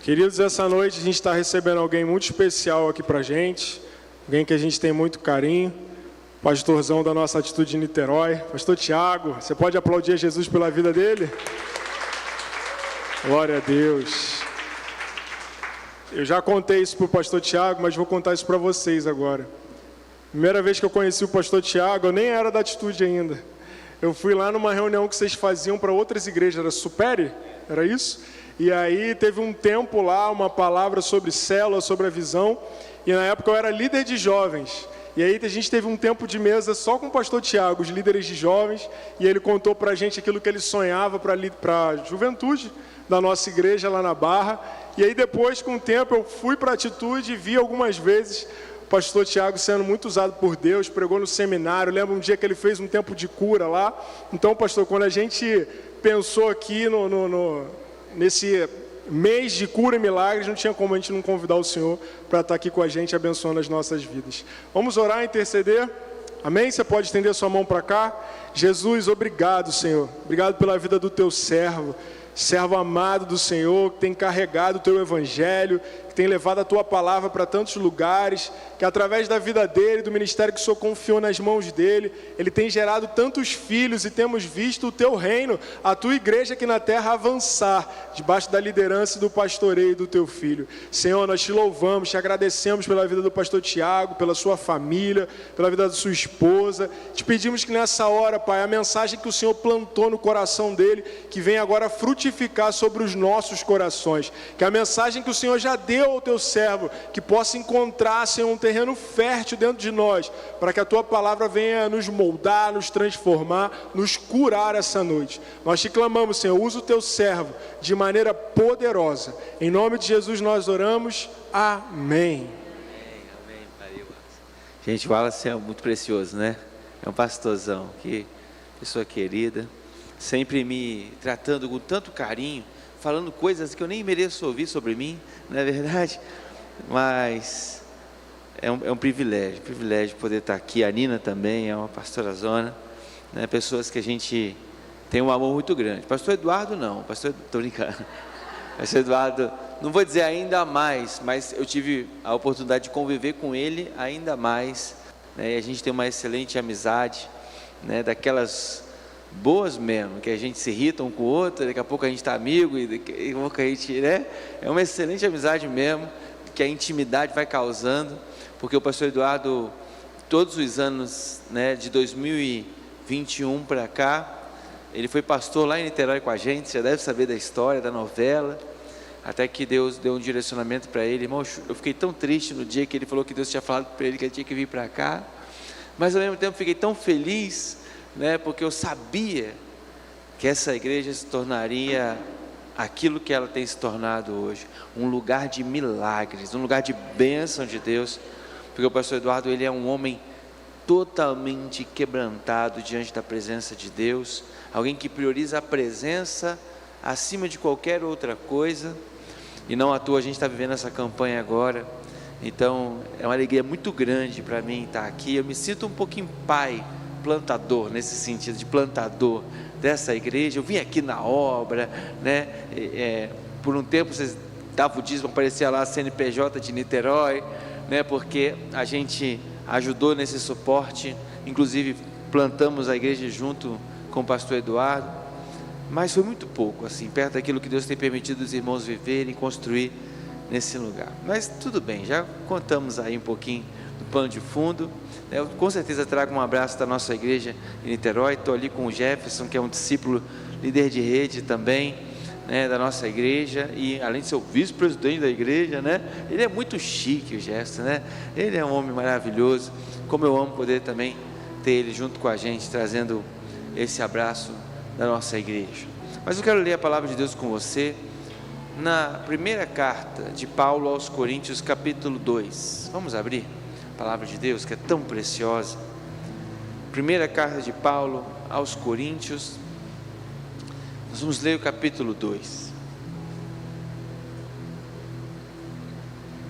Queridos, essa noite a gente está recebendo alguém muito especial aqui para a gente, alguém que a gente tem muito carinho, pastorzão da nossa Atitude de Niterói, pastor Tiago. Você pode aplaudir a Jesus pela vida dele? Glória a Deus. Eu já contei isso para o pastor Tiago, mas vou contar isso para vocês agora. Primeira vez que eu conheci o pastor Tiago, eu nem era da Atitude ainda. Eu fui lá numa reunião que vocês faziam para outras igrejas, era Supere? Era isso? E aí teve um tempo lá, uma palavra sobre célula, sobre a visão, e na época eu era líder de jovens. E aí a gente teve um tempo de mesa só com o pastor Tiago, os líderes de jovens, e ele contou para a gente aquilo que ele sonhava para a juventude da nossa igreja lá na Barra. E aí depois, com o tempo, eu fui para a Atitude e vi algumas vezes o pastor Tiago sendo muito usado por Deus, pregou no seminário. Eu lembro um dia que ele fez um tempo de cura lá. Então, pastor, quando a gente pensou aqui nesse mês de cura e milagres, não tinha como a gente não convidar o Senhor para estar aqui com a gente, abençoando as nossas vidas. Vamos orar e interceder? Amém? Você pode estender sua mão para cá? Jesus, obrigado, Senhor. Obrigado pela vida do teu servo amado do Senhor, que tem carregado o teu evangelho, que tem levado a tua palavra para tantos lugares, que através da vida dele, do ministério que o Senhor confiou nas mãos dele, ele tem gerado tantos filhos, e temos visto o teu reino, a tua igreja aqui na terra avançar, debaixo da liderança e do pastoreio do teu filho. Senhor, nós te louvamos, te agradecemos pela vida do pastor Tiago, pela sua família, pela vida da sua esposa. Te pedimos que nessa hora, Pai, a mensagem que o Senhor plantou no coração dele, que venha agora frutificar sobre os nossos corações, que a mensagem que o Senhor já deu ao teu servo, que possa encontrar, Senhor, um terreno fértil dentro de nós, para que a tua palavra venha nos moldar, nos transformar, nos curar essa noite. Nós te clamamos, Senhor, usa o teu servo de maneira poderosa. Em nome de Jesus nós oramos. Amém. Amém. Gente, o Wallace é muito precioso, né? É um pastorzão, que pessoa querida, sempre me tratando com tanto carinho, falando coisas que eu nem mereço ouvir sobre mim, não é verdade? Mas é um privilégio poder estar aqui. A Nina também é uma pastora zona, né? Pessoas que a gente tem um amor muito grande. Pastor Eduardo não, estou brincando. Pastor Eduardo, não vou dizer ainda mais, mas eu tive a oportunidade de conviver com ele ainda mais, né? E a gente tem uma excelente amizade, né? Daquelas boas mesmo, que a gente se irrita um com o outro, daqui a pouco a gente está amigo, e daqui a pouco a gente, né? É uma excelente amizade mesmo, que a intimidade vai causando, porque o pastor Eduardo, todos os anos, né, de 2021 para cá, ele foi pastor lá em Niterói com a gente, você já deve saber da história, da novela, até que Deus deu um direcionamento para ele. Irmão, eu fiquei tão triste no dia que ele falou que Deus tinha falado para ele que ele tinha que vir para cá, mas ao mesmo tempo fiquei tão feliz, né, porque eu sabia que essa igreja se tornaria aquilo que ela tem se tornado hoje, um lugar de milagres, um lugar de bênção de Deus, porque o pastor Eduardo, ele é um homem totalmente quebrantado diante da presença de Deus, alguém que prioriza a presença acima de qualquer outra coisa, e não à toa a gente está vivendo essa campanha agora. Então é uma alegria muito grande para mim estar aqui. Eu me sinto um pouquinho pai, plantador, nesse sentido de plantador dessa igreja. Eu vim aqui na obra, né? Por um tempo vocês davam o dízimo, aparecia lá a CNPJ de Niterói, né? Porque a gente ajudou nesse suporte, inclusive plantamos a igreja junto com o pastor Eduardo, mas foi muito pouco, assim, perto daquilo que Deus tem permitido os irmãos viverem e construir nesse lugar. Mas tudo bem, já contamos aí um pouquinho do pano de fundo. Eu com certeza trago um abraço da nossa igreja em Niterói. Estou ali com o Jefferson, que é um discípulo, líder de rede também, né, da nossa igreja, e além de ser o vice-presidente da igreja, né, ele é muito chique, o Jefferson, né? Ele é um homem maravilhoso. Como eu amo poder também ter ele junto com a gente, trazendo esse abraço da nossa igreja. Mas eu quero ler a palavra de Deus com você na primeira carta de Paulo aos Coríntios, capítulo 2. Vamos abrir a palavra de Deus, que é tão preciosa. Primeira carta de Paulo aos Coríntios, nós vamos ler o capítulo 2.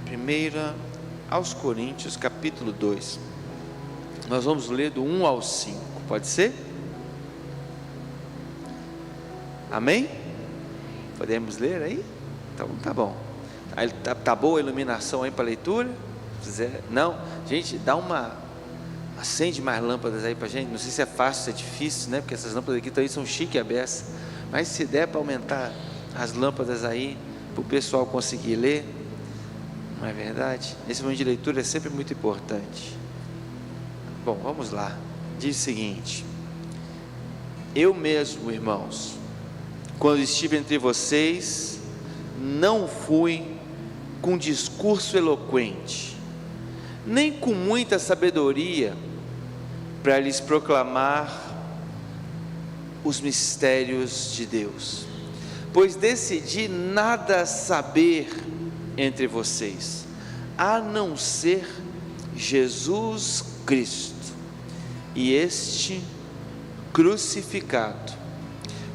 Primeira aos Coríntios, capítulo 2. Nós vamos ler do 1 ao 5, pode ser? Amém? Podemos ler aí? Então tá bom. Aí tá boa a iluminação aí para leitura? Não, gente, acende mais lâmpadas aí para gente. Não sei se é fácil, se é difícil, né? Porque essas lâmpadas aqui também são chique e a beça. Mas se der para aumentar as lâmpadas aí, para o pessoal conseguir ler, não é verdade? Esse momento de leitura é sempre muito importante. Bom, vamos lá. Diz o seguinte: eu mesmo, irmãos, quando estive entre vocês, não fui com discurso eloquente, nem com muita sabedoria, para lhes proclamar os mistérios de Deus, pois decidi nada saber entre vocês, a não ser Jesus Cristo, e este crucificado.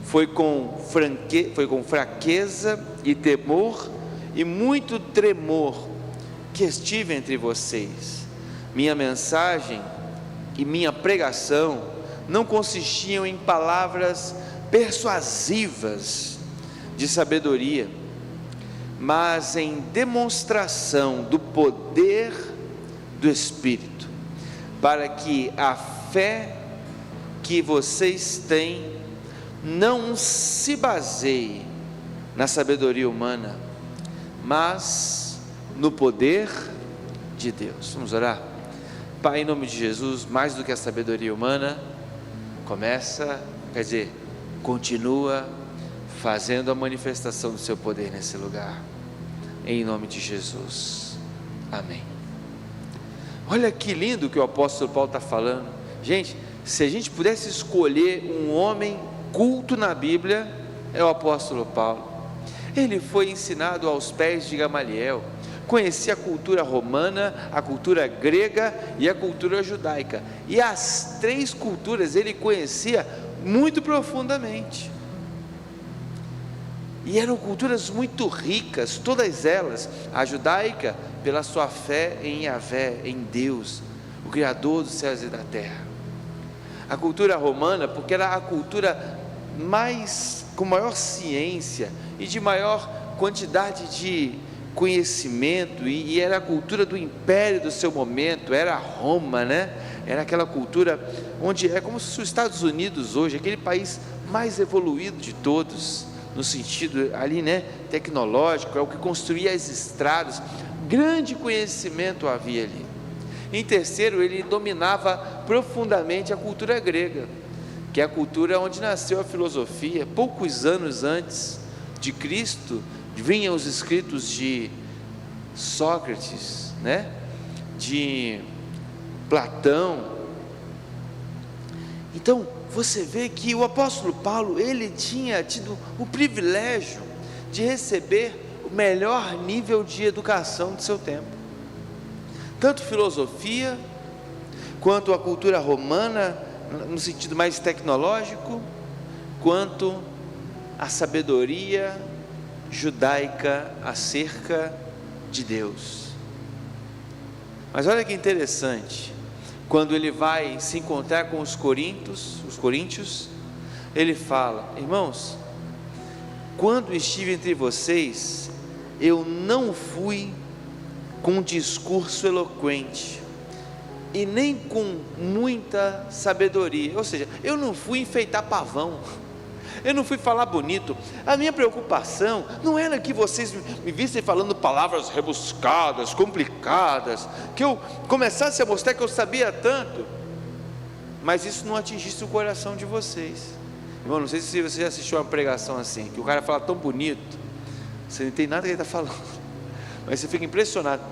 Foi com fraqueza e temor e muito tremor que estive entre vocês. Minha mensagem e minha pregação não consistiam em palavras persuasivas de sabedoria, mas em demonstração do poder do Espírito, para que a fé que vocês têm não se baseie na sabedoria humana, mas no poder de Deus. Vamos orar? Pai, em nome de Jesus, mais do que a sabedoria humana, continua fazendo a manifestação do seu poder nesse lugar, em nome de Jesus, amém. Olha que lindo que o apóstolo Paulo está falando. Gente, se a gente pudesse escolher um homem culto na Bíblia, é o apóstolo Paulo. Ele foi ensinado aos pés de Gamaliel, conhecia a cultura romana, a cultura grega e a cultura judaica, e as três culturas ele conhecia muito profundamente, e eram culturas muito ricas, todas elas. A judaica pela sua fé em Yahvé, em Deus, o Criador dos céus e da terra. A cultura romana, porque era a cultura com maior ciência e de maior quantidade de conhecimento, e era a cultura do império do seu momento, era Roma, né? Era aquela cultura onde é como se os Estados Unidos hoje, aquele país mais evoluído de todos, no sentido ali, né, tecnológico, é o que construía as estradas, grande conhecimento havia ali. Em terceiro, ele dominava profundamente a cultura grega, que é a cultura onde nasceu a filosofia. Poucos anos antes de Cristo, vinham os escritos de Sócrates, né? De Platão. Então, você vê que o apóstolo Paulo, ele tinha tido o privilégio de receber o melhor nível de educação do seu tempo, tanto filosofia, quanto a cultura romana, no sentido mais tecnológico, quanto a sabedoria judaica acerca de Deus. Mas olha que interessante, quando ele vai se encontrar com os coríntios, ele fala: irmãos, quando estive entre vocês, eu não fui com discurso eloquente e nem com muita sabedoria, ou seja, eu não fui enfeitar pavão, eu não fui falar bonito. A minha preocupação não era que vocês me vissem falando palavras rebuscadas, complicadas, que eu começasse a mostrar que eu sabia tanto, mas isso não atingisse o coração de vocês. Irmão, não sei se você já assistiu uma pregação assim, que o cara fala tão bonito, você não entende nada que ele está falando, mas você fica impressionado,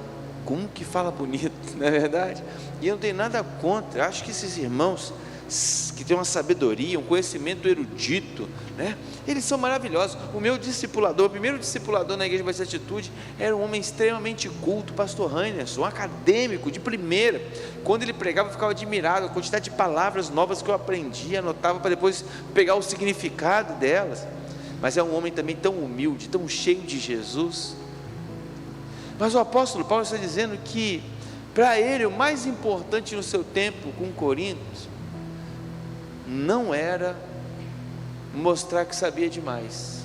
como que fala bonito, não é verdade? E eu não tenho nada contra, acho que esses irmãos que têm uma sabedoria, um conhecimento erudito, né? Eles são maravilhosos. O meu discipulador, o primeiro discipulador na Igreja Batista Atitude, era um homem extremamente culto, pastor Heinerson, um acadêmico de primeira. Quando ele pregava, eu ficava admirado, a quantidade de palavras novas que eu aprendi, anotava para depois pegar o significado delas. Mas é um homem também tão humilde, tão cheio de Jesus. Mas o apóstolo Paulo está dizendo que para ele o mais importante no seu tempo com Coríntios não era mostrar que sabia demais,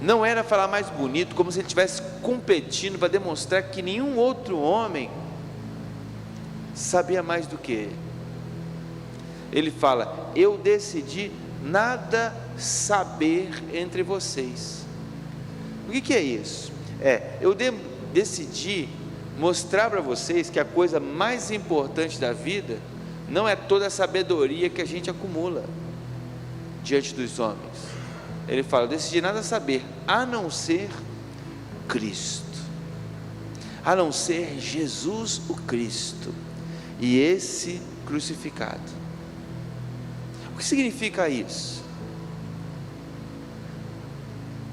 não era falar mais bonito, como se ele estivesse competindo para demonstrar que nenhum outro homem sabia mais do que ele. Ele fala: eu decidi nada saber entre vocês. O que é isso? Eu decidi mostrar para vocês que a coisa mais importante da vida não é toda a sabedoria que a gente acumula diante dos homens. Ele fala: eu decidi nada saber, a não ser Cristo, a não ser Jesus o Cristo, e esse crucificado. O que significa isso?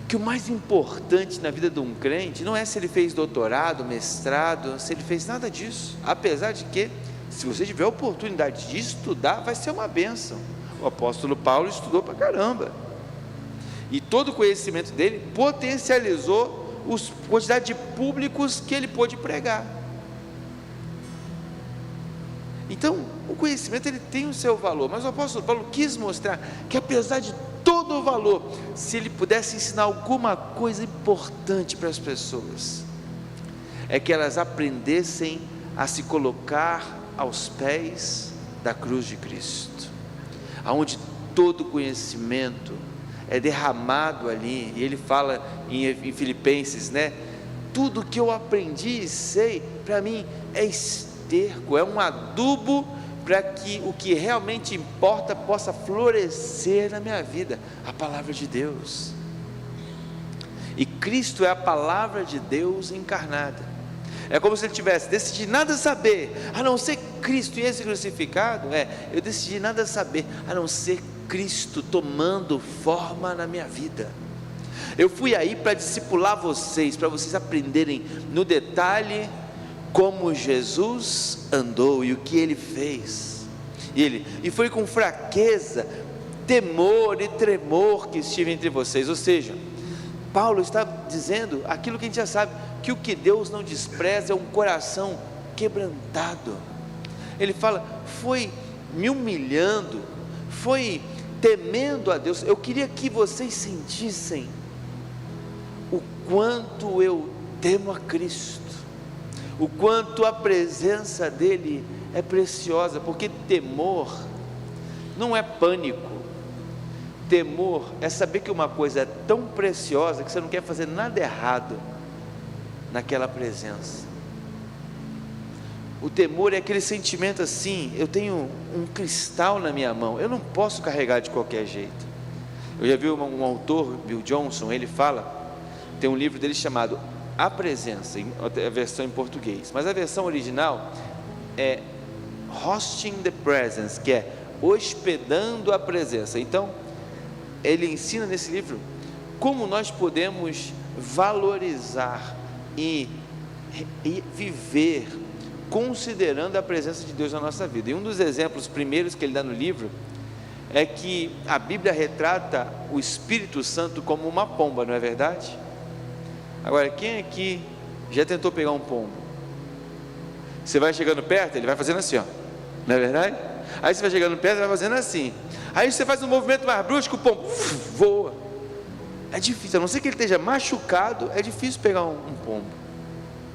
Que o mais importante na vida de um crente não é se ele fez doutorado, mestrado, se ele fez nada disso, apesar de que, se você tiver a oportunidade de estudar, vai ser uma bênção. O apóstolo Paulo estudou pra caramba, e todo o conhecimento dele potencializou a quantidade de públicos que ele pôde pregar. Então, o conhecimento ele tem o seu valor, mas o apóstolo Paulo quis mostrar que, apesar de todo o valor, se ele pudesse ensinar alguma coisa importante para as pessoas, é que elas aprendessem a se colocar aos pés da cruz de Cristo, aonde todo conhecimento é derramado ali. E ele fala em Filipenses, né? Tudo que eu aprendi e sei, para mim é esterco, é um adubo para que o que realmente importa possa florescer na minha vida, a palavra de Deus. E Cristo é a palavra de Deus encarnada. É como se ele tivesse decidido nada saber, a não ser Cristo e esse crucificado. Eu decidi nada saber, a não ser Cristo tomando forma na minha vida. Eu fui aí para discipular vocês, para vocês aprenderem no detalhe como Jesus andou e o que ele fez. E foi com fraqueza, temor e tremor que estive entre vocês. Ou seja, Paulo está dizendo aquilo que a gente já sabe, que o que Deus não despreza é um coração quebrantado. Ele fala: foi me humilhando, foi temendo a Deus. Eu queria que vocês sentissem o quanto eu temo a Cristo, o quanto a presença dele é preciosa, porque temor não é pânico. Temor é saber que uma coisa é tão preciosa que você não quer fazer nada errado naquela presença. O temor é aquele sentimento assim: eu tenho um cristal na minha mão, eu não posso carregar de qualquer jeito. Eu já vi um autor, Bill Johnson, ele fala, tem um livro dele chamado A Presença, a versão em português, mas a versão original é Hosting the Presence, que é hospedando a presença. Então, ele ensina nesse livro como nós podemos valorizar e viver considerando a presença de Deus na nossa vida. E um dos exemplos primeiros que ele dá no livro é que a Bíblia retrata o Espírito Santo como uma pomba, não é verdade? Agora, quem aqui já tentou pegar um pombo? Você vai chegando perto, ele vai fazendo assim, ó, não é verdade? Aí você vai chegando perto, ele vai fazendo assim. Aí você faz um movimento mais brusco, o pombo voa. É difícil, a não ser que ele esteja machucado, é difícil pegar um pombo.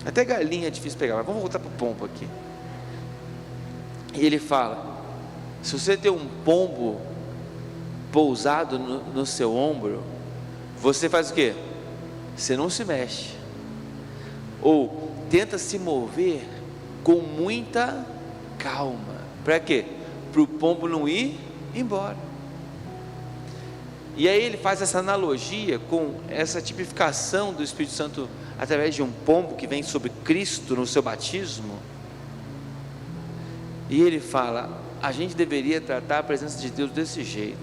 Até galinha é difícil pegar, mas vamos voltar para o pombo aqui. E ele fala: se você tem um pombo pousado no seu ombro, você faz o quê? Você não se mexe, ou tenta se mover com muita calma. Para quê? Para o pombo não ir embora. E aí ele faz essa analogia com essa tipificação do Espírito Santo através de um pombo que vem sobre Cristo no seu batismo. E ele fala: a gente deveria tratar a presença de Deus desse jeito,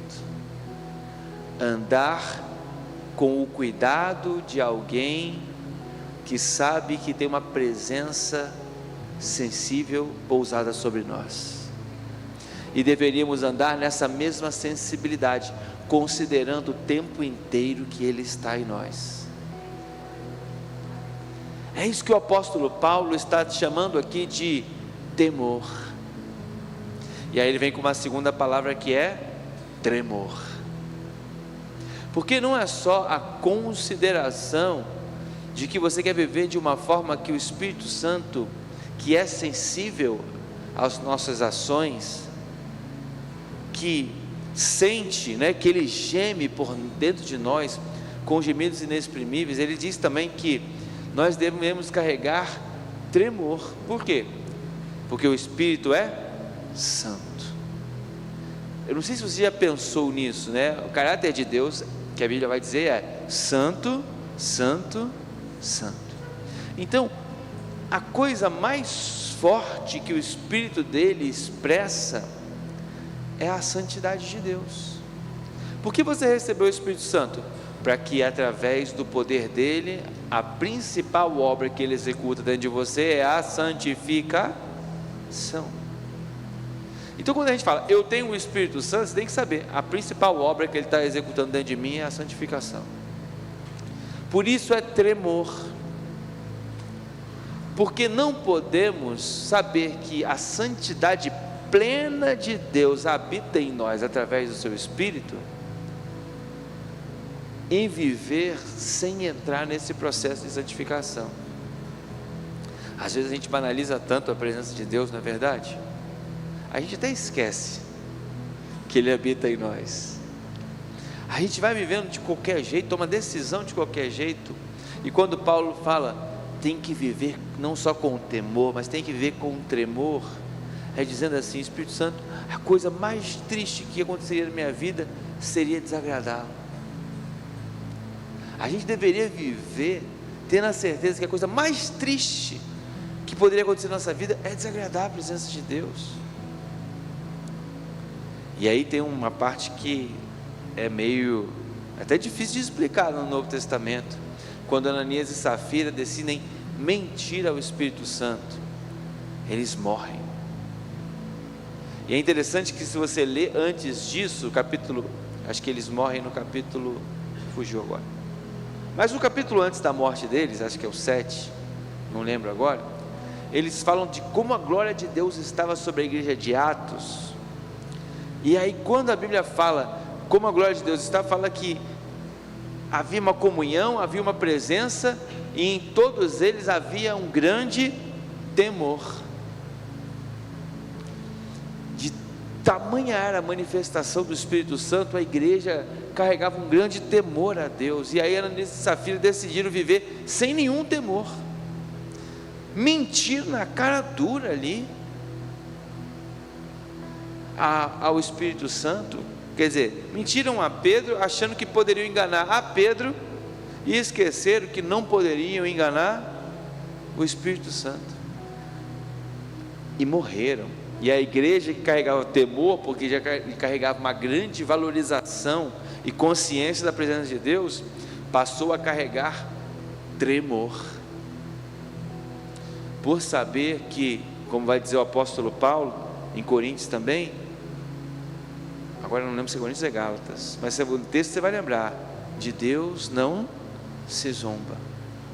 andar com o cuidado de alguém que sabe que tem uma presença sensível pousada sobre nós, e deveríamos andar nessa mesma sensibilidade, considerando o tempo inteiro que Ele está em nós. É isso que o apóstolo Paulo está chamando aqui de temor. E aí ele vem com uma segunda palavra que é tremor. Porque não é só a consideração de que você quer viver de uma forma que o Espírito Santo, que é sensível às nossas ações, que sente, né, que Ele geme por dentro de nós com gemidos inexprimíveis. Ele diz também que nós devemos carregar tremor. Por quê? Porque o Espírito é santo. Eu não sei se você já pensou nisso, né? O caráter de Deus, que a Bíblia vai dizer, é santo, santo, santo. Então, a coisa mais forte que o Espírito dele expressa é a santidade de Deus. Por que você recebeu o Espírito Santo? Para que através do poder dele, a principal obra que ele executa dentro de você é a santificação. Então, quando a gente fala, eu tenho o Espírito Santo, você tem que saber, a principal obra que ele está executando dentro de mim é a santificação. Por isso é tremor, porque não podemos saber que a santidade plena de Deus habita em nós através do seu Espírito, em viver sem entrar nesse processo de santificação. Às vezes a gente banaliza tanto a presença de Deus, não é verdade? A gente até esquece que Ele habita em nós. A gente vai vivendo de qualquer jeito, toma decisão de qualquer jeito, e quando Paulo fala, tem que viver não só com temor, mas tem que viver com tremor, é dizendo assim, Espírito Santo, a coisa mais triste que aconteceria na minha vida seria desagradá-lo. A gente deveria viver tendo a certeza que a coisa mais triste que poderia acontecer na nossa vida é desagradar a presença de Deus. E aí tem uma parte que é meio, até difícil de explicar no Novo Testamento, quando Ananias e Safira decidem mentir ao Espírito Santo, eles morrem. E é interessante que se você ler antes disso, o capítulo, acho que eles morrem no capítulo, fugiu agora, mas no capítulo antes da morte deles, acho que é o 7, não lembro agora, eles falam de como a glória de Deus estava sobre a igreja de Atos. E aí quando a Bíblia fala como a glória de Deus está, fala que havia uma comunhão, havia uma presença, e em todos eles havia um grande temor. De tamanha era a manifestação do Espírito Santo, a igreja carregava um grande temor a Deus. E aí Ananias e Safira decidiram viver sem nenhum temor, mentir na cara dura ali ao Espírito Santo, quer dizer, mentiram a Pedro, achando que poderiam enganar a Pedro, e esqueceram que não poderiam enganar o Espírito Santo, e morreram. E a igreja que carregava temor, porque já carregava uma grande valorização e consciência da presença de Deus, passou a carregar tremor, por saber que, como vai dizer o apóstolo Paulo, em Coríntios também, agora não lembro se é Coríntios ou é Gálatas, mas o texto você vai lembrar, de Deus não se zomba,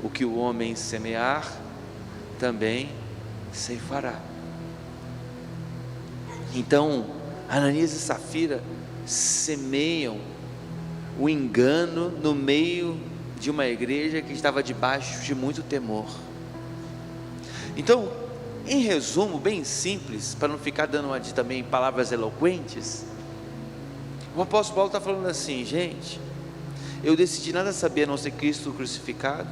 o que o homem semear, também ceifará. Então, Ananias e Safira semeiam o engano no meio de uma igreja que estava debaixo de muito temor. Então, em resumo, bem simples, para não ficar dando também palavras eloquentes, o apóstolo Paulo está falando assim, gente, eu decidi nada saber a não ser Cristo crucificado,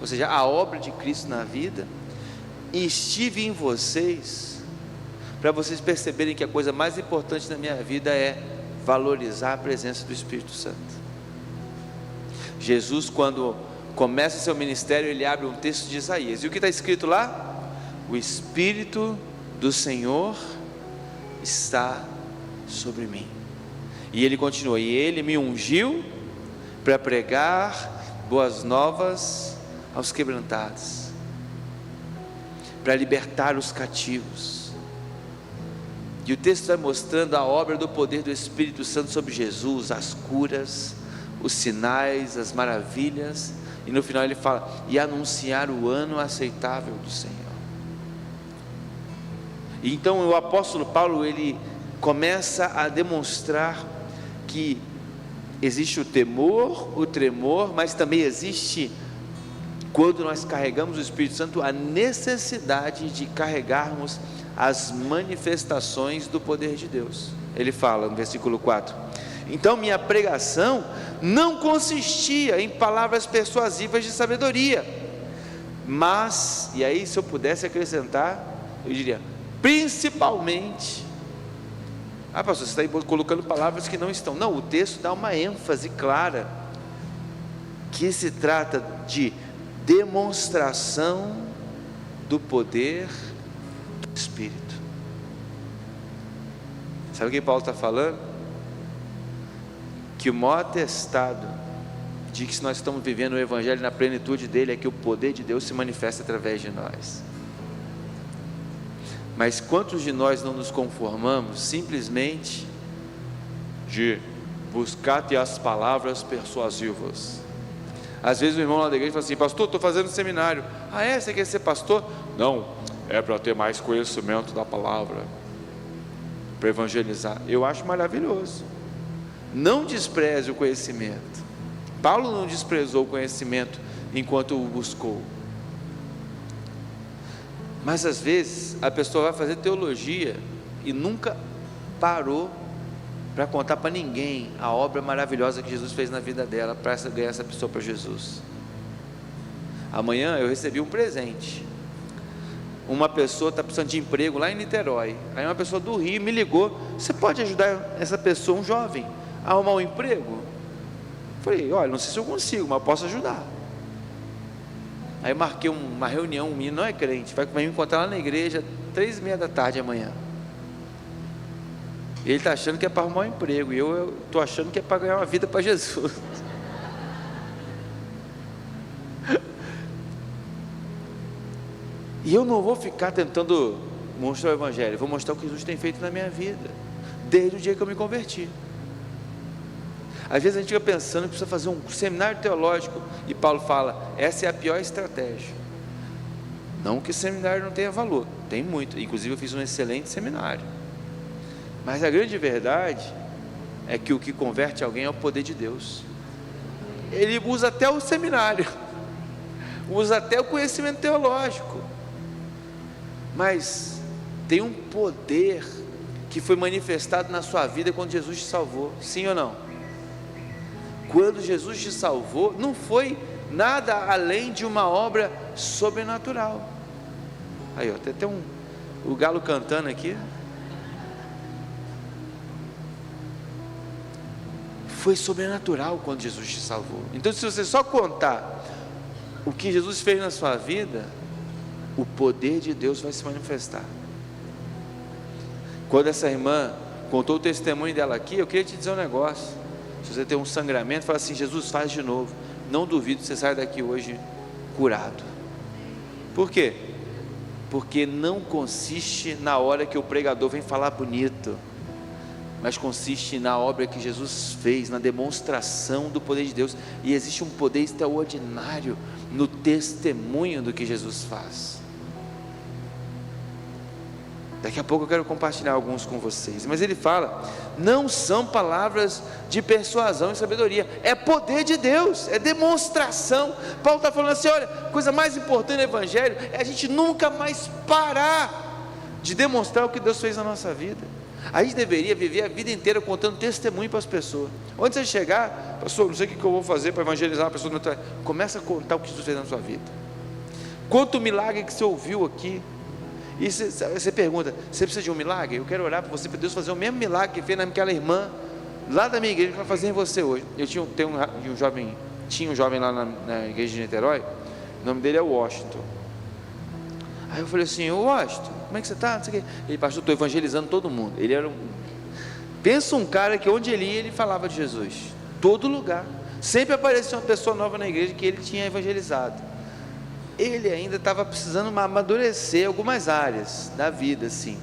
ou seja, a obra de Cristo na vida, e estive em vocês, para vocês perceberem que a coisa mais importante na minha vida é valorizar a presença do Espírito Santo. Jesus, quando começa seu ministério, ele abre um texto de Isaías, e o que está escrito lá? O Espírito do Senhor está sobre mim. E ele continua, e ele me ungiu para pregar boas novas aos quebrantados, para libertar os cativos. E o texto vai mostrando a obra do poder do Espírito Santo sobre Jesus, as curas, os sinais, as maravilhas, e no final ele fala, e anunciar o ano aceitável do Senhor. E então o apóstolo Paulo, ele começa a demonstrar que existe o temor, o tremor, mas também existe, quando nós carregamos o Espírito Santo, a necessidade de carregarmos as manifestações do poder de Deus. Ele fala no versículo 4: então minha pregação não consistia em palavras persuasivas de sabedoria, mas, e aí se eu pudesse acrescentar, eu diria, principalmente, pastor, você está colocando palavras que não estão. Não, o texto dá uma ênfase clara, que se trata de demonstração do poder do Espírito. Sabe o que Paulo está falando? Que o maior atestado de que nós estamos vivendo o Evangelho na plenitude dele é que o poder de Deus se manifesta através de nós. Mas quantos de nós não nos conformamos simplesmente de buscar ter as palavras persuasivas? Às vezes o irmão lá da igreja fala assim: pastor, estou fazendo seminário. Você quer ser pastor? Não, é para ter mais conhecimento da palavra, para evangelizar. Eu acho maravilhoso. Não despreze o conhecimento. Paulo não desprezou o conhecimento enquanto o buscou. Mas às vezes a pessoa vai fazer teologia e nunca parou para contar para ninguém a obra maravilhosa que Jesus fez na vida dela, para ganhar essa pessoa para Jesus. Amanhã eu recebi um presente. Uma pessoa está precisando de emprego lá em Niterói. Aí uma pessoa do Rio me ligou: você pode ajudar essa pessoa, um jovem, a arrumar um emprego? Falei: olha, não sei se eu consigo, mas eu posso ajudar. Aí eu marquei uma reunião, um menino não é crente, vai me encontrar lá na igreja 3:30 da tarde amanhã. Ele está achando que é para arrumar um emprego, e eu estou achando que é para ganhar uma vida para Jesus. E eu não vou ficar tentando mostrar o Evangelho, vou mostrar o que Jesus tem feito na minha vida, desde o dia que eu me converti. Às vezes a gente fica pensando que precisa fazer um seminário teológico, e Paulo fala: essa é a pior estratégia. Não que seminário não tenha valor, tem muito, inclusive eu fiz um excelente seminário, mas a grande verdade é que o que converte alguém é o poder de Deus. Ele usa até o seminário, usa até o conhecimento teológico, mas tem um poder que foi manifestado na sua vida quando Jesus te salvou, sim ou não? Quando Jesus te salvou, não foi nada além de uma obra sobrenatural. Aí, até tem o galo cantando aqui. Foi sobrenatural quando Jesus te salvou. Então, se você só contar o que Jesus fez na sua vida, o poder de Deus vai se manifestar. Quando essa irmã contou o testemunho dela aqui, eu queria te dizer um negócio. Se você tem um sangramento, fala assim: Jesus, faz de novo. Não duvido que você saia daqui hoje curado. Por quê? Porque não consiste na hora que o pregador vem falar bonito, mas consiste na obra que Jesus fez, na demonstração do poder de Deus. E existe um poder extraordinário no testemunho do que Jesus faz. Daqui a pouco eu quero compartilhar alguns com vocês, mas ele fala: não são palavras de persuasão e sabedoria, é poder de Deus, é demonstração. Paulo está falando assim: olha, a coisa mais importante no Evangelho é a gente nunca mais parar de demonstrar o que Deus fez na nossa vida. A gente deveria viver a vida inteira contando testemunho para as pessoas. Onde você chegar: pastor, não sei o que eu vou fazer para evangelizar uma pessoa do meu trabalho. Começa a contar o que Jesus fez na sua vida. Quanto milagre que você ouviu aqui. E você pergunta: você precisa de um milagre? Eu quero orar por você, para Deus fazer o mesmo milagre que fez naquela irmã lá da minha igreja, que vai fazer em você hoje. Eu tinha um jovem lá na igreja de Niterói, o nome dele é Washington. Aí eu falei assim: ô Washington, como é que você está? Ele: pastor, estou evangelizando todo mundo. Ele era pensa um cara que onde ele ia, ele falava de Jesus, todo lugar, sempre aparecia uma pessoa nova na igreja que ele tinha evangelizado. Ele ainda estava precisando amadurecer algumas áreas da vida, assim,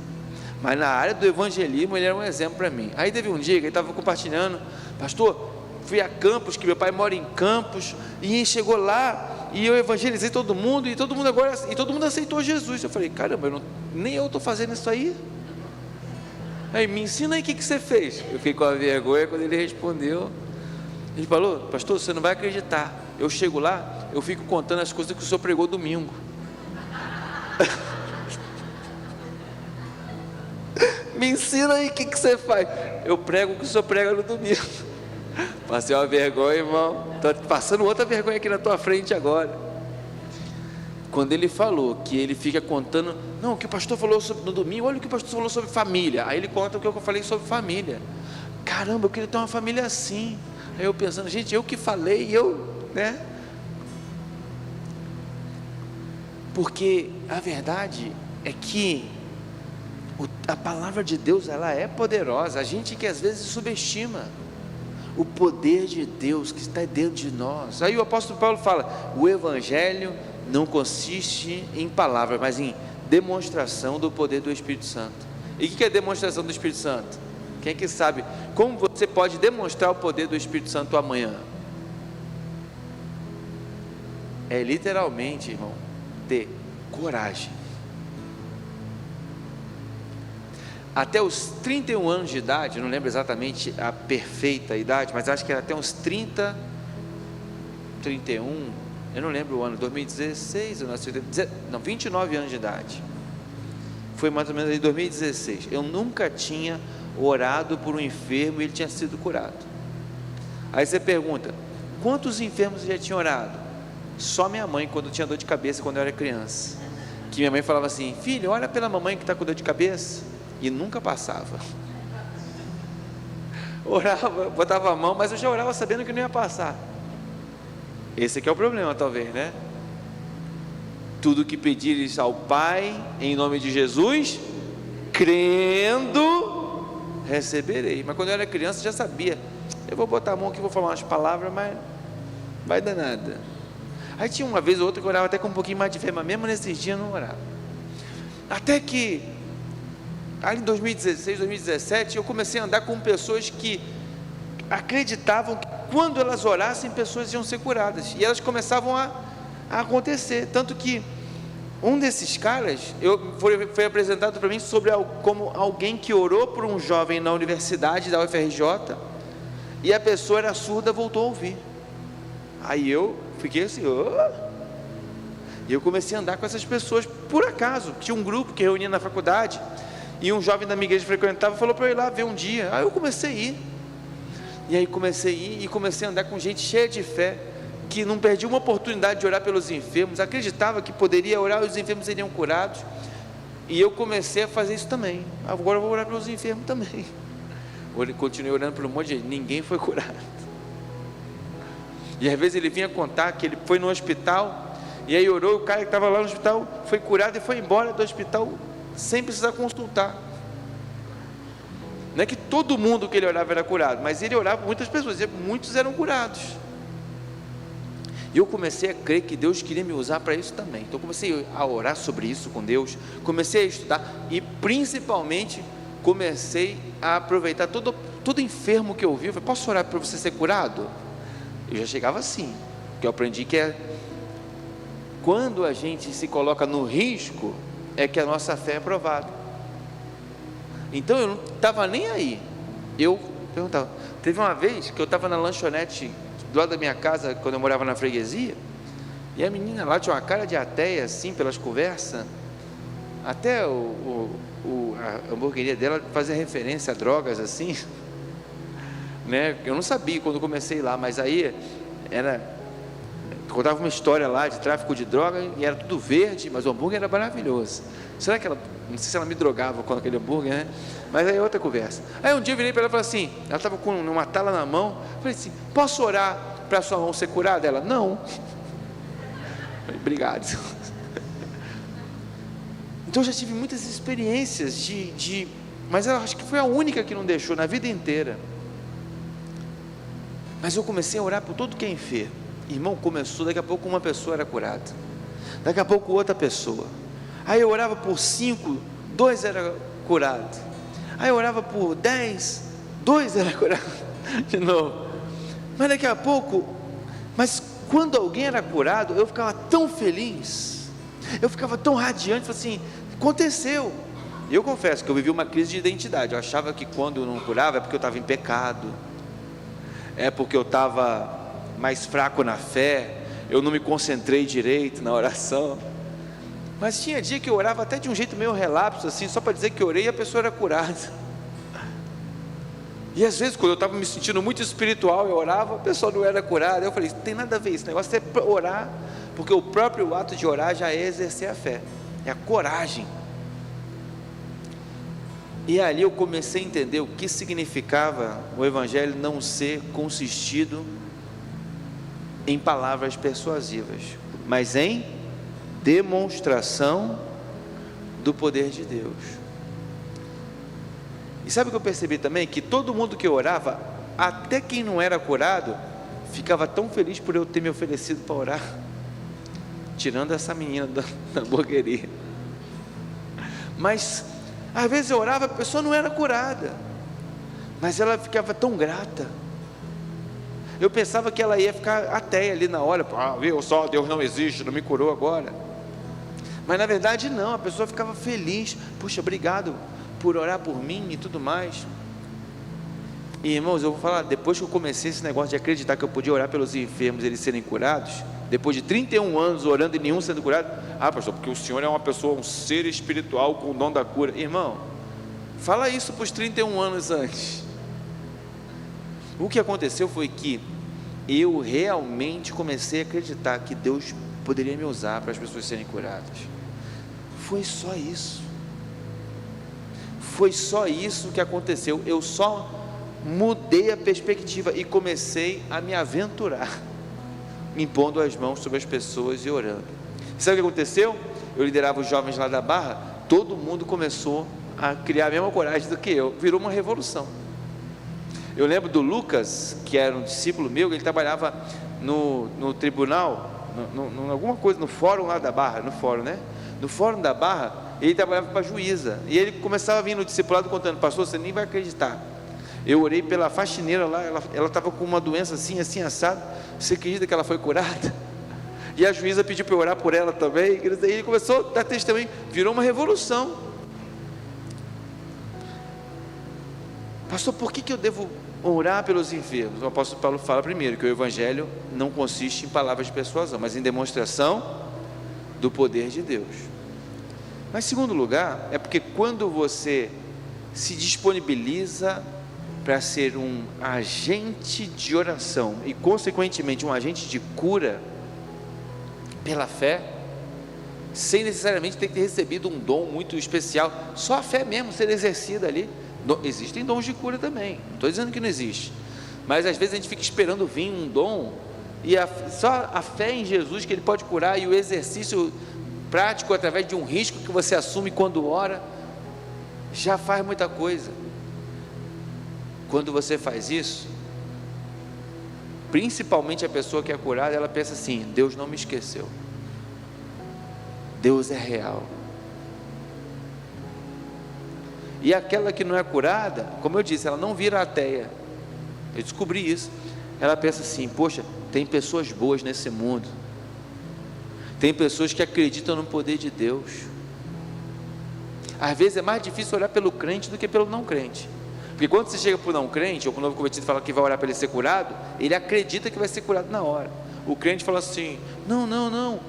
mas na área do evangelismo ele era um exemplo para mim. Aí teve um dia que ele estava compartilhando: pastor, fui a Campos, que meu pai mora em Campos, e chegou lá e eu evangelizei todo mundo, e todo mundo aceitou Jesus. Eu falei: caramba, nem eu estou fazendo isso aí. Aí me ensina aí o que você fez. Eu fiquei com a vergonha quando ele respondeu. Ele falou: pastor, você não vai acreditar, eu chego lá, eu fico contando as coisas que o senhor pregou domingo. Me ensina aí o que você faz. Eu prego o que o senhor prega no domingo. Passei uma vergonha, irmão, estou passando outra vergonha aqui na tua frente agora. Quando ele falou que ele fica contando, não, o que o pastor falou no domingo, olha o que o pastor falou sobre família. Aí ele conta o que eu falei sobre família. Caramba, eu queria ter uma família assim. Aí eu pensando, gente, eu que falei, né? Porque a verdade é que a palavra de Deus, ela é poderosa. A gente que às vezes subestima o poder de Deus que está dentro de nós. Aí o apóstolo Paulo fala: o evangelho não consiste em palavras, mas em demonstração do poder do Espírito Santo. E o que é demonstração do Espírito Santo? Quem é que sabe como você pode demonstrar o poder do Espírito Santo amanhã? É literalmente, irmão, ter coragem. Até os 31 anos de idade, não lembro exatamente a perfeita idade, mas acho que era até uns 30, 31, eu não lembro o ano, 2016, eu nasci, não, 29 anos de idade, foi mais ou menos em 2016, eu nunca tinha orado por um enfermo e ele tinha sido curado. Aí você pergunta, quantos enfermos já tinha orado? Só minha mãe, quando tinha dor de cabeça, quando eu era criança, que minha mãe falava assim: filho, ora pela mamãe que está com dor de cabeça, e nunca passava. Orava, botava a mão, mas eu já orava sabendo que não ia passar. Esse aqui é o problema, talvez, né? Tudo que pedires ao Pai, em nome de Jesus, crendo, receberei. Mas quando eu era criança, eu já sabia, eu vou botar a mão aqui, vou falar umas palavras, mas não vai dar nada. Aí tinha uma vez ou outra que eu orava até com um pouquinho mais de fé, mas mesmo nesses dias eu não orava. Até que aí em 2016, 2017, eu comecei a andar com pessoas que acreditavam que quando elas orassem, pessoas iam ser curadas, e elas começavam a acontecer, tanto que um desses caras, foi apresentado para mim como alguém que orou por um jovem na universidade da UFRJ, e a pessoa era surda, voltou a ouvir. Aí eu fiquei assim, e eu comecei a andar com essas pessoas, por acaso, tinha um grupo que reunia na faculdade, e um jovem da minha igreja frequentava, falou para eu ir lá ver um dia. Aí eu comecei a ir, e aí comecei a ir, e comecei a andar com gente cheia de fé, que não perdia uma oportunidade de orar pelos enfermos, acreditava que poderia orar e os enfermos seriam curados, e eu comecei a fazer isso também. Agora eu vou orar pelos enfermos também. Continuei orando por um monte de gente, ninguém foi curado, e às vezes ele vinha contar que ele foi no hospital, e aí orou, o cara que estava lá no hospital foi curado e foi embora do hospital sem precisar consultar. Não é que todo mundo que ele orava era curado, mas ele orava por muitas pessoas, e muitos eram curados. E eu comecei a crer que Deus queria me usar para isso também. Então comecei a orar sobre isso com Deus, comecei a estudar, e principalmente comecei a aproveitar todo enfermo que eu vi. Eu falei: posso orar para você ser curado? Eu já chegava assim, porque eu aprendi que quando a gente se coloca no risco, é que a nossa fé é provada. Então eu não estava nem aí. Eu perguntava. Teve uma vez que eu estava na lanchonete do lado da minha casa, quando eu morava na freguesia, e a menina lá tinha uma cara de ateia, assim, pelas conversas. Até a hamburgueria dela fazia referência a drogas, assim, né? Eu não sabia quando comecei lá, mas aí contava uma história lá de tráfico de droga, e era tudo verde, mas o hambúrguer era maravilhoso. Será que não sei se ela me drogava com aquele hambúrguer, né? Mas aí é outra conversa. Aí um dia eu virei para ela e falei assim, ela estava com uma tala na mão, falei assim: posso orar para a sua mão ser curada? Ela: não. Falei: obrigado. Então eu já tive muitas experiências mas eu acho que foi a única que não deixou na vida inteira. Mas eu comecei a orar por todo quem é enfermo. Irmão, começou, daqui a pouco uma pessoa era curada, daqui a pouco outra pessoa. Aí eu orava por 5, 2 era curado. Aí eu orava por 10, 2 era curado de novo. Mas daqui a pouco, mas quando alguém era curado, eu ficava tão feliz, eu ficava tão radiante, falei assim: aconteceu. E eu confesso que eu vivi uma crise de identidade. Eu achava que quando eu não curava é porque eu estava em pecado, é porque eu estava mais fraco na fé, eu não me concentrei direito na oração. Mas tinha dia que eu orava até de um jeito meio relapso, assim, só para dizer que orei e a pessoa era curada. E às vezes, quando eu estava me sentindo muito espiritual, eu orava, a pessoa não era curada. Eu falei, não tem nada a ver, esse negócio é orar, porque o próprio ato de orar já é exercer a fé, é a coragem. E ali eu comecei a entender o que significava o Evangelho não ser consistido em palavras persuasivas, mas em demonstração do poder de Deus. E sabe o que eu percebi também? Que todo mundo que orava, até quem não era curado, ficava tão feliz por eu ter me oferecido para orar, tirando essa menina da hamburgueria. Mas às vezes eu orava, a pessoa não era curada, mas ela ficava tão grata. Eu pensava que ela ia ficar ateia ali na hora, viu só, Deus não existe, não me curou agora. Mas na verdade não, a pessoa ficava feliz, puxa, obrigado por orar por mim e tudo mais. E irmãos, eu vou falar, depois que eu comecei esse negócio de acreditar que eu podia orar pelos enfermos e eles serem curados, depois de 31 anos orando e nenhum sendo curado, pastor, porque o senhor é uma pessoa, um ser espiritual com o dom da cura. Irmão, fala isso para os 31 anos antes. O que aconteceu foi que eu realmente comecei a acreditar que Deus poderia me usar para as pessoas serem curadas. Foi só isso. Foi só isso que aconteceu. Eu só mudei a perspectiva e comecei a me aventurar, impondo as mãos sobre as pessoas e orando. Sabe o que aconteceu? Eu liderava os jovens lá da Barra, todo mundo começou a criar a mesma coragem do que eu, virou uma revolução. Eu lembro do Lucas, que era um discípulo meu, ele trabalhava no tribunal, alguma coisa, no fórum lá da Barra, no fórum da Barra, ele trabalhava para a juíza, e ele começava a vir no discipulado contando, pastor, você nem vai acreditar, eu orei pela faxineira lá, ela estava com uma doença assim, assado, você acredita que ela foi curada? E a juíza pediu para eu orar por ela também, e ele começou a dar testemunho, virou uma revolução. Pastor, por que eu devo orar pelos enfermos? O apóstolo Paulo fala primeiro, que o Evangelho não consiste em palavras de persuasão, mas em demonstração do poder de Deus. Mas segundo lugar, é porque quando você se disponibiliza para ser um agente de oração e consequentemente um agente de cura pela fé, sem necessariamente ter que ter recebido um dom muito especial, só a fé mesmo ser exercida ali. Existem dons de cura também, não estou dizendo que não existe, mas às vezes a gente fica esperando vir um dom, e só a fé em Jesus que Ele pode curar, e o exercício prático através de um risco que você assume quando ora, já faz muita coisa. Quando você faz isso, principalmente a pessoa que é curada, ela pensa assim, Deus não me esqueceu, Deus é real. E aquela que não é curada, como eu disse, ela não vira ateia, eu descobri isso, ela pensa assim, poxa, tem pessoas boas nesse mundo, tem pessoas que acreditam no poder de Deus. Às vezes é mais difícil orar pelo crente do que pelo não crente, porque quando você chega para o não crente, ou para o novo convertido fala que vai orar para ele ser curado, ele acredita que vai ser curado na hora. O crente fala assim, não,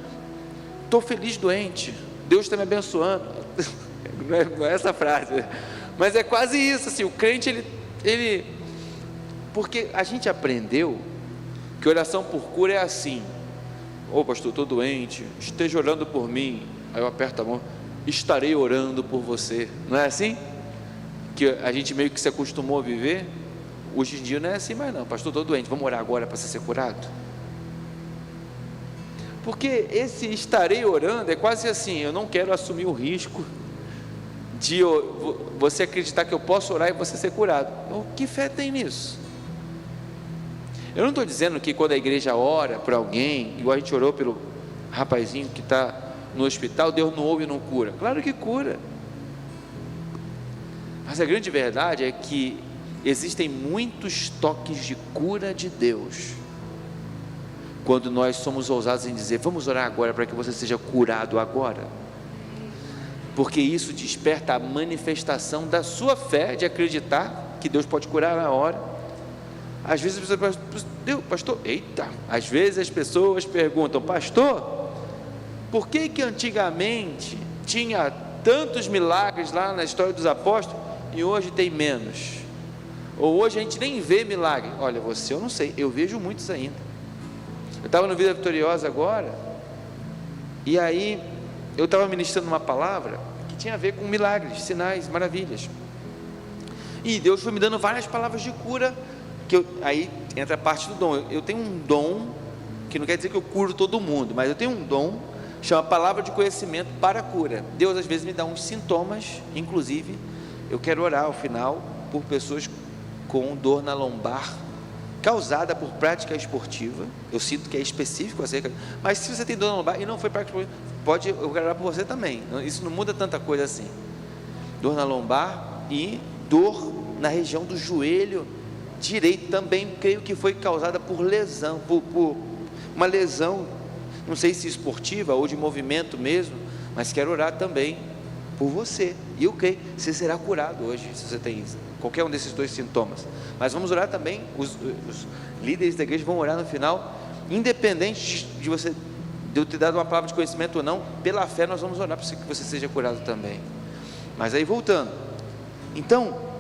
estou feliz doente, Deus está me abençoando. Não é essa frase, mas é quase isso, assim, o crente, ele, porque a gente aprendeu que oração por cura é assim, pastor, estou doente, esteja orando por mim, aí eu aperto a mão, estarei orando por você, não é assim? Que a gente meio que se acostumou a viver. Hoje em dia não é assim mais não, pastor, estou doente, vamos orar agora para você ser curado? Porque esse estarei orando é quase assim, eu não quero assumir o risco de você acreditar que eu posso orar e você ser curado. Que fé tem nisso? Eu não estou dizendo que quando a igreja ora por alguém, igual a gente orou pelo rapazinho que está no hospital, Deus não ouve e não cura. Claro que cura, mas a grande verdade é que existem muitos toques de cura de Deus, quando nós somos ousados em dizer, vamos orar agora para que você seja curado agora, porque isso desperta a manifestação da sua fé, de acreditar que Deus pode curar na hora. Às vezes as pessoas perguntam, pastor, eita, às vezes as pessoas perguntam, pastor, por que antigamente tinha tantos milagres lá na história dos apóstolos e hoje tem menos? Ou hoje a gente nem vê milagre? Olha, eu não sei, eu vejo muitos ainda. Eu estava no Vida Vitoriosa agora, e aí eu estava ministrando uma palavra que tinha a ver com milagres, sinais, maravilhas, e Deus foi me dando várias palavras de cura, aí entra a parte do dom. Eu tenho um dom, que não quer dizer que eu curo todo mundo, mas eu tenho um dom, chama palavra de conhecimento para a cura. Deus às vezes me dá uns sintomas, inclusive eu quero orar ao final por pessoas com dor na lombar, causada por prática esportiva. Eu sinto que é específico acerca, mas se você tem dor na lombar e não foi prática esportiva, eu quero orar por você também. Isso não muda tanta coisa assim. Dor na lombar e dor na região do joelho direito, também creio que foi causada por lesão, por uma lesão, não sei se esportiva ou de movimento mesmo, mas quero orar também por você, e eu creio que você será curado hoje, se você tem qualquer um desses dois sintomas. Mas vamos orar também, os líderes da igreja vão orar no final, independente de eu ter dado uma palavra de conhecimento ou não, pela fé nós vamos orar para que você seja curado também. Mas aí voltando, então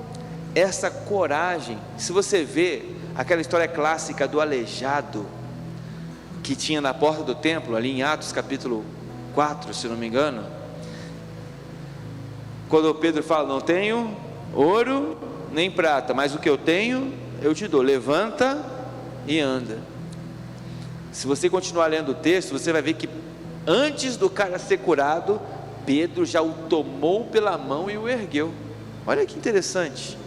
essa coragem, se você vê aquela história clássica do aleijado que tinha na porta do templo, ali em Atos capítulo 4, se não me engano, quando Pedro fala, não tenho ouro nem prata, mas o que eu tenho eu te dou, levanta e anda. Se você continuar lendo o texto, você vai ver que antes do cara ser curado, Pedro já o tomou pela mão e o ergueu. Olha que interessante.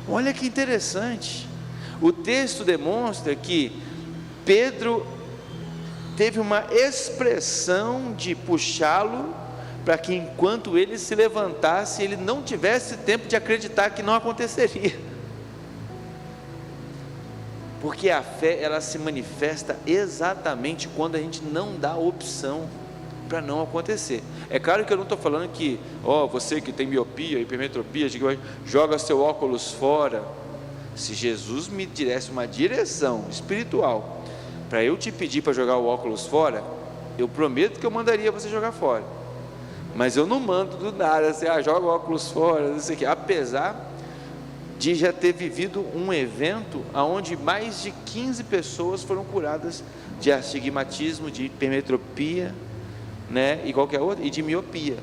Olha que interessante, o texto demonstra que Pedro teve uma expressão de puxá-lo, para que enquanto ele se levantasse, ele não tivesse tempo de acreditar que não aconteceria, porque a fé, ela se manifesta exatamente quando a gente não dá opção para não acontecer. É claro que eu não estou falando que, você que tem miopia, hipermetropia, joga seu óculos fora. Se Jesus me desse uma direção espiritual, para eu te pedir para jogar o óculos fora, eu prometo que eu mandaria você jogar fora, mas eu não mando do nada, assim, joga o óculos fora, não sei o que, apesar de já ter vivido um evento, onde mais de 15 pessoas foram curadas de astigmatismo, de hipermetropia, né, e qualquer outra, e de miopia,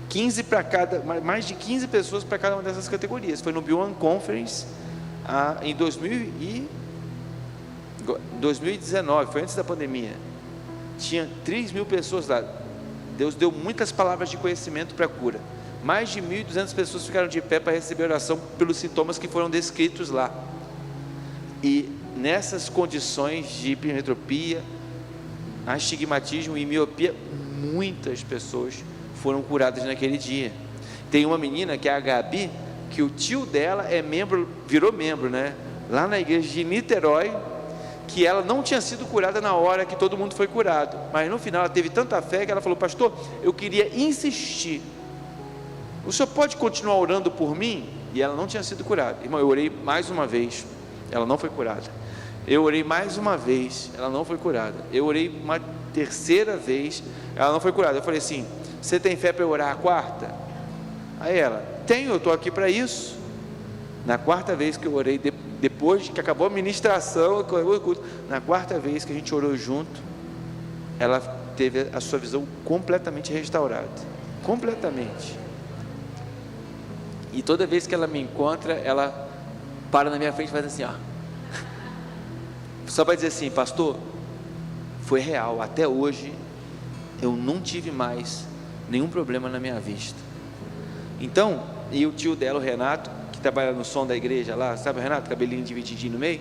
15 para cada, mais de 15 pessoas para cada uma dessas categorias. Foi no B1 Conference, em 2019, foi antes da pandemia, tinha 3.000 pessoas lá. Deus deu muitas palavras de conhecimento para a cura, mais de 1.200 pessoas ficaram de pé para receber oração pelos sintomas que foram descritos lá, e nessas condições de hipermetropia, astigmatismo e miopia, muitas pessoas foram curadas naquele dia. Tem uma menina que é a Gabi, que o tio dela virou membro, né, lá na igreja de Niterói, que ela não tinha sido curada na hora que todo mundo foi curado, mas no final ela teve tanta fé que ela falou, pastor, eu queria insistir, o senhor pode continuar orando por mim? E ela não tinha sido curada. Irmão, eu orei mais uma vez, ela não foi curada. Eu orei mais uma vez, ela não foi curada. Eu orei uma terceira vez, ela não foi curada. Eu falei assim, você tem fé para eu orar a quarta? Aí ela, tenho, eu estou aqui para isso. Na quarta vez que eu orei, depois que acabou a ministração, na quarta vez que a gente orou junto, ela teve a sua visão completamente restaurada, completamente. E toda vez que ela me encontra, ela para na minha frente e faz assim, só para dizer assim, pastor, foi real, até hoje eu não tive mais nenhum problema na minha vista. Então, e o tio dela, o Renato, que trabalha no som da igreja lá, sabe o Renato, cabelinho divididinho no meio?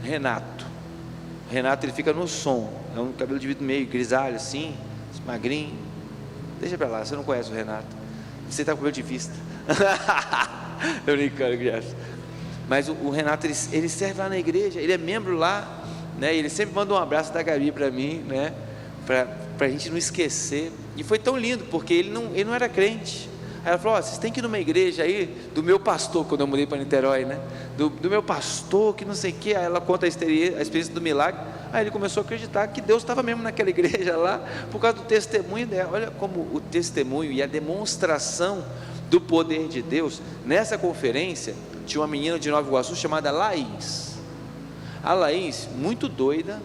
Renato, ele fica no som, é um cabelo dividido no meio, grisalho assim, magrinho. Deixa para lá, você não conhece o Renato, você está com cabelo de vista. Eu brincando, criança. Mas o Renato, ele serve lá na igreja, ele é membro lá, né? Ele sempre manda um abraço da Gabi para mim, né? Para a gente não esquecer. E foi tão lindo, porque ele não era crente. Aí ela falou: vocês têm que ir numa igreja aí do meu pastor, quando eu mudei para Niterói, né? Do meu pastor, que não sei o que. Aí ela conta a experiência do milagre. Aí ele começou a acreditar que Deus estava mesmo naquela igreja lá, por causa do testemunho dela. Olha como o testemunho e a demonstração do poder de Deus. Nessa conferência, tinha uma menina de Nova Iguaçu chamada Laís. A Laís, muito doida,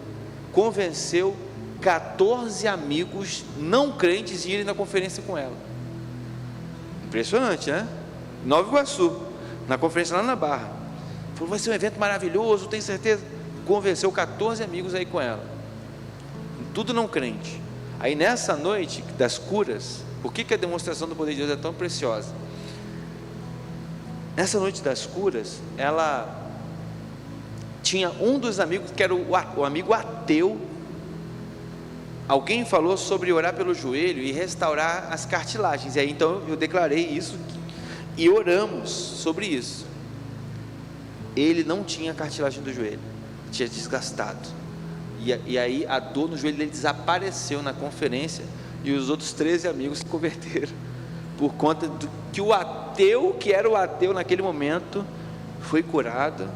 convenceu 14 amigos não crentes de irem na conferência com ela. Impressionante, né? Nova Iguaçu, na conferência lá na Barra. Falou: vai ser um evento maravilhoso, tenho certeza. Convenceu 14 amigos aí com ela, tudo não crente. Aí nessa noite das curas, por que a demonstração do poder de Deus é tão preciosa? Nessa noite das curas, ela tinha um dos amigos que era o amigo ateu. Alguém falou sobre orar pelo joelho e restaurar as cartilagens, e aí então eu declarei isso e oramos sobre isso. Ele não tinha cartilagem do joelho, tinha desgastado, e aí a dor no joelho dele desapareceu na conferência, e os outros 13 amigos se converteram, por conta do que o ateu, que era o ateu naquele momento, foi curado.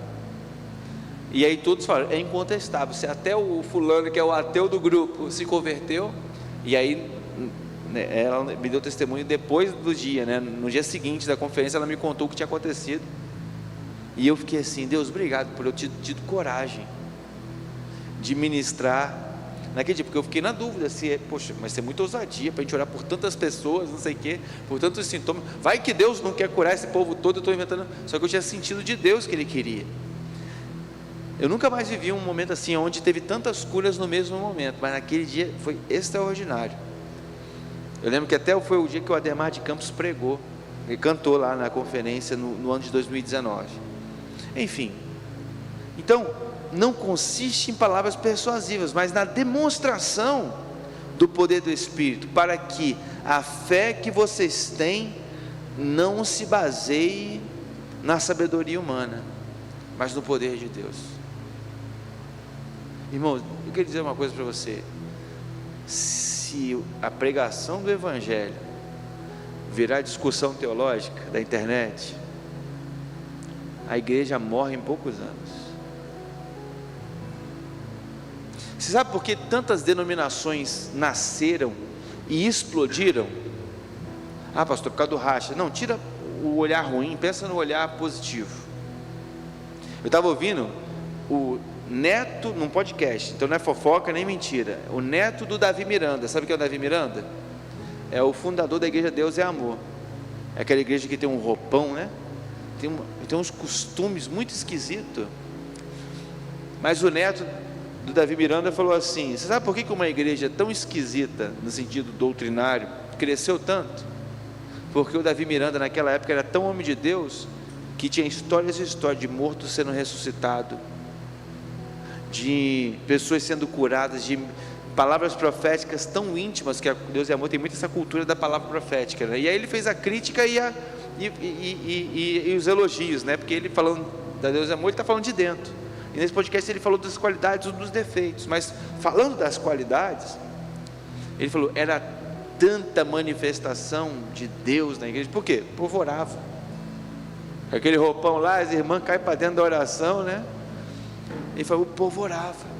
E aí todos falaram: é incontestável, se até o fulano, que é o ateu do grupo, se converteu. E aí, né, ela me deu testemunho depois do dia, né, no dia seguinte da conferência, ela me contou o que tinha acontecido. E eu fiquei assim: Deus, obrigado por eu ter tido coragem de ministrar naquele dia, porque eu fiquei na dúvida se, poxa, mas é muita ousadia para a gente orar por tantas pessoas, não sei o quê, por tantos sintomas, vai que Deus não quer curar esse povo todo, eu estou inventando. Só que eu tinha sentido de Deus que Ele queria. Eu nunca mais vivi um momento assim, onde teve tantas curas no mesmo momento, mas naquele dia foi extraordinário. Eu lembro que até foi o dia que o Ademar de Campos pregou, ele cantou lá na conferência no ano de 2019. Enfim, então não consiste em palavras persuasivas, mas na demonstração do poder do Espírito, para que a fé que vocês têm não se baseie na sabedoria humana, mas no poder de Deus. Irmãos, eu quero dizer uma coisa para você: se a pregação do Evangelho virar discussão teológica da internet, a igreja morre em poucos anos. Você sabe por que tantas denominações nasceram e explodiram? Ah, pastor, por causa do racha. Não, tira o olhar ruim, pensa no olhar positivo. Eu estava ouvindo o neto num podcast, então não é fofoca nem mentira, o neto do Davi Miranda. Sabe o que é o Davi Miranda? É o fundador da igreja Deus é Amor. É aquela igreja que tem um roupão, né? Tem uns costumes muito esquisitos. Mas o neto do Davi Miranda falou assim: você sabe por que uma igreja tão esquisita no sentido doutrinário cresceu tanto? Porque o Davi Miranda naquela época era tão homem de Deus que tinha histórias e histórias de mortos sendo ressuscitado, de pessoas sendo curadas, de palavras proféticas tão íntimas, que a Deus é Amor tem muito essa cultura da palavra profética, né? E aí ele fez a crítica e os elogios, né? Porque ele falando da Deus é Amor, ele está falando de dentro, e nesse podcast ele falou das qualidades e dos defeitos, mas falando das qualidades, ele falou: era tanta manifestação de Deus na igreja. Por quê? O povo orava, aquele roupão lá, as irmãs caem para dentro da oração, né? Ele falou: o povo orava.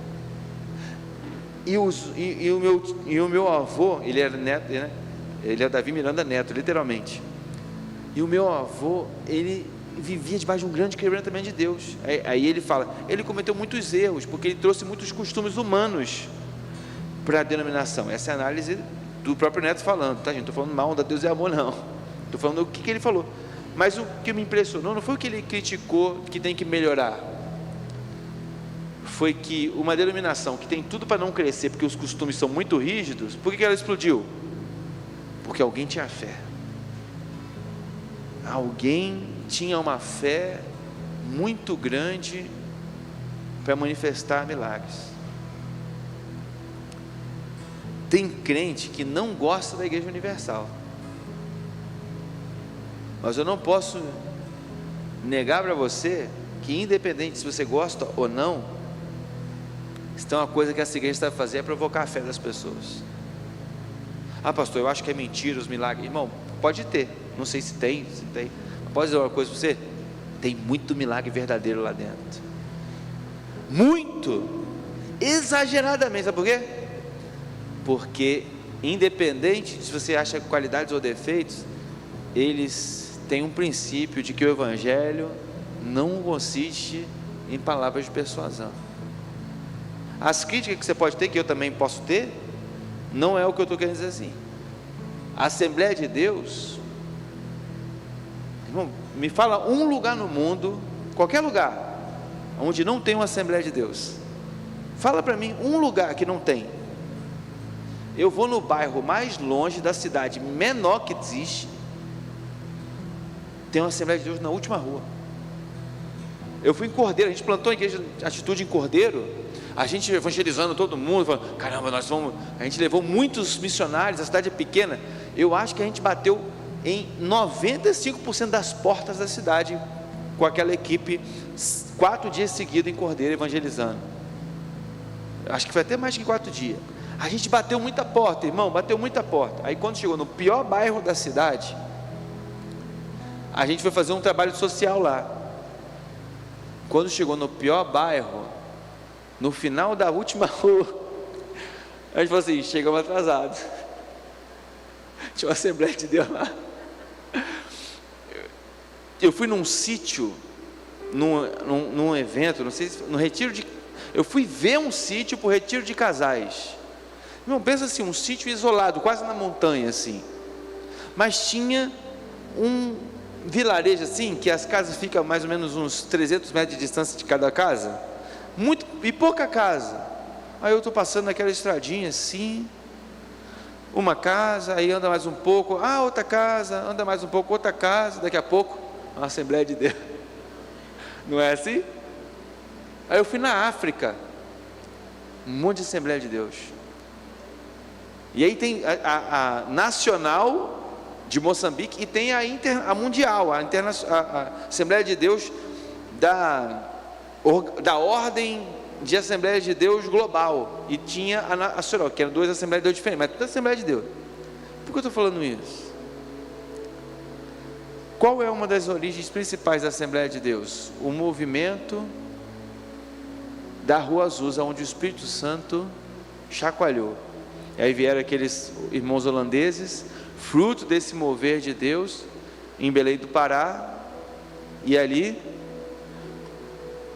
E o meu avô, ele era neto, né? Ele é Davi Miranda neto, literalmente. E o meu avô, ele vivia debaixo de um grande quebrantamento de Deus. Aí ele fala: ele cometeu muitos erros, porque ele trouxe muitos costumes humanos para a denominação. Essa é a análise do próprio neto falando, tá, gente? Não estou falando mal da Deus é Amor, não. Estou falando o que ele falou. Mas o que me impressionou não foi o que ele criticou, que tem que melhorar. Foi que uma denominação que tem tudo para não crescer, porque os costumes são muito rígidos, por que ela explodiu? Porque alguém tinha fé. Alguém tinha uma fé muito grande para manifestar milagres. Tem crente que não gosta da Igreja Universal, mas eu não posso negar para você que, independente se você gosta ou não, então uma coisa que essa igreja está fazendo é provocar a fé das pessoas. Ah, pastor, eu acho que é mentira os milagres. Irmão, pode ter, Não sei se tem. Posso dizer uma coisa para você? Tem muito milagre verdadeiro lá dentro. Muito! Exageradamente. Sabe por quê? Porque, independente se você acha qualidades ou defeitos, eles têm um princípio de que o Evangelho não consiste em palavras de persuasão. As críticas que você pode ter, que eu também posso ter, não é o que eu estou querendo dizer assim. A Assembleia de Deus, irmão, me fala um lugar no mundo, qualquer lugar, onde não tem uma Assembleia de Deus. Fala para mim um lugar que não tem. Eu vou no bairro mais longe da cidade menor que existe, tem uma Assembleia de Deus na última rua. Eu fui em Cordeiro, a gente plantou a igreja Atitude em Cordeiro, a gente evangelizando todo mundo, falando, caramba, a gente levou muitos missionários, a cidade é pequena. Eu acho que a gente bateu em 95% das portas da cidade, com aquela equipe, 4 dias seguidos em Cordeiro, evangelizando. Acho que foi até mais que 4 dias. A gente bateu muita porta, irmão, bateu muita porta. Aí quando chegou no pior bairro da cidade, a gente foi fazer um trabalho social lá. Quando chegou no pior bairro, no final da última rua, a gente falou assim, chegamos atrasados. Tinha uma Assembleia de Deus lá. Eu fui num sítio, num evento, não sei se, no retiro de... Eu fui ver um sítio para o retiro de casais. Irmão, pensa assim, um sítio isolado, quase na montanha assim. Mas tinha um vilarejo assim, que as casas ficam a mais ou menos uns 300 metros de distância de cada casa. Muito, e pouca casa. Aí eu estou passando naquela estradinha assim, uma casa, aí anda mais um pouco, outra casa, anda mais um pouco, outra casa, daqui a pouco, uma Assembleia de Deus. Não é assim? Aí eu fui na África, um monte de Assembleia de Deus. E aí tem a nacional de Moçambique e tem a mundial, a Assembleia de Deus da Ordem de Assembleia de Deus global. E tinha a nacional, que eram 2 Assembleias de Deus diferentes, mas tudo Assembleia de Deus. Por que eu estou falando isso? Qual é uma das origens principais da Assembleia de Deus? O movimento da Rua Azusa, onde o Espírito Santo chacoalhou. E aí vieram aqueles irmãos holandeses, fruto desse mover de Deus, em Belém do Pará, e ali,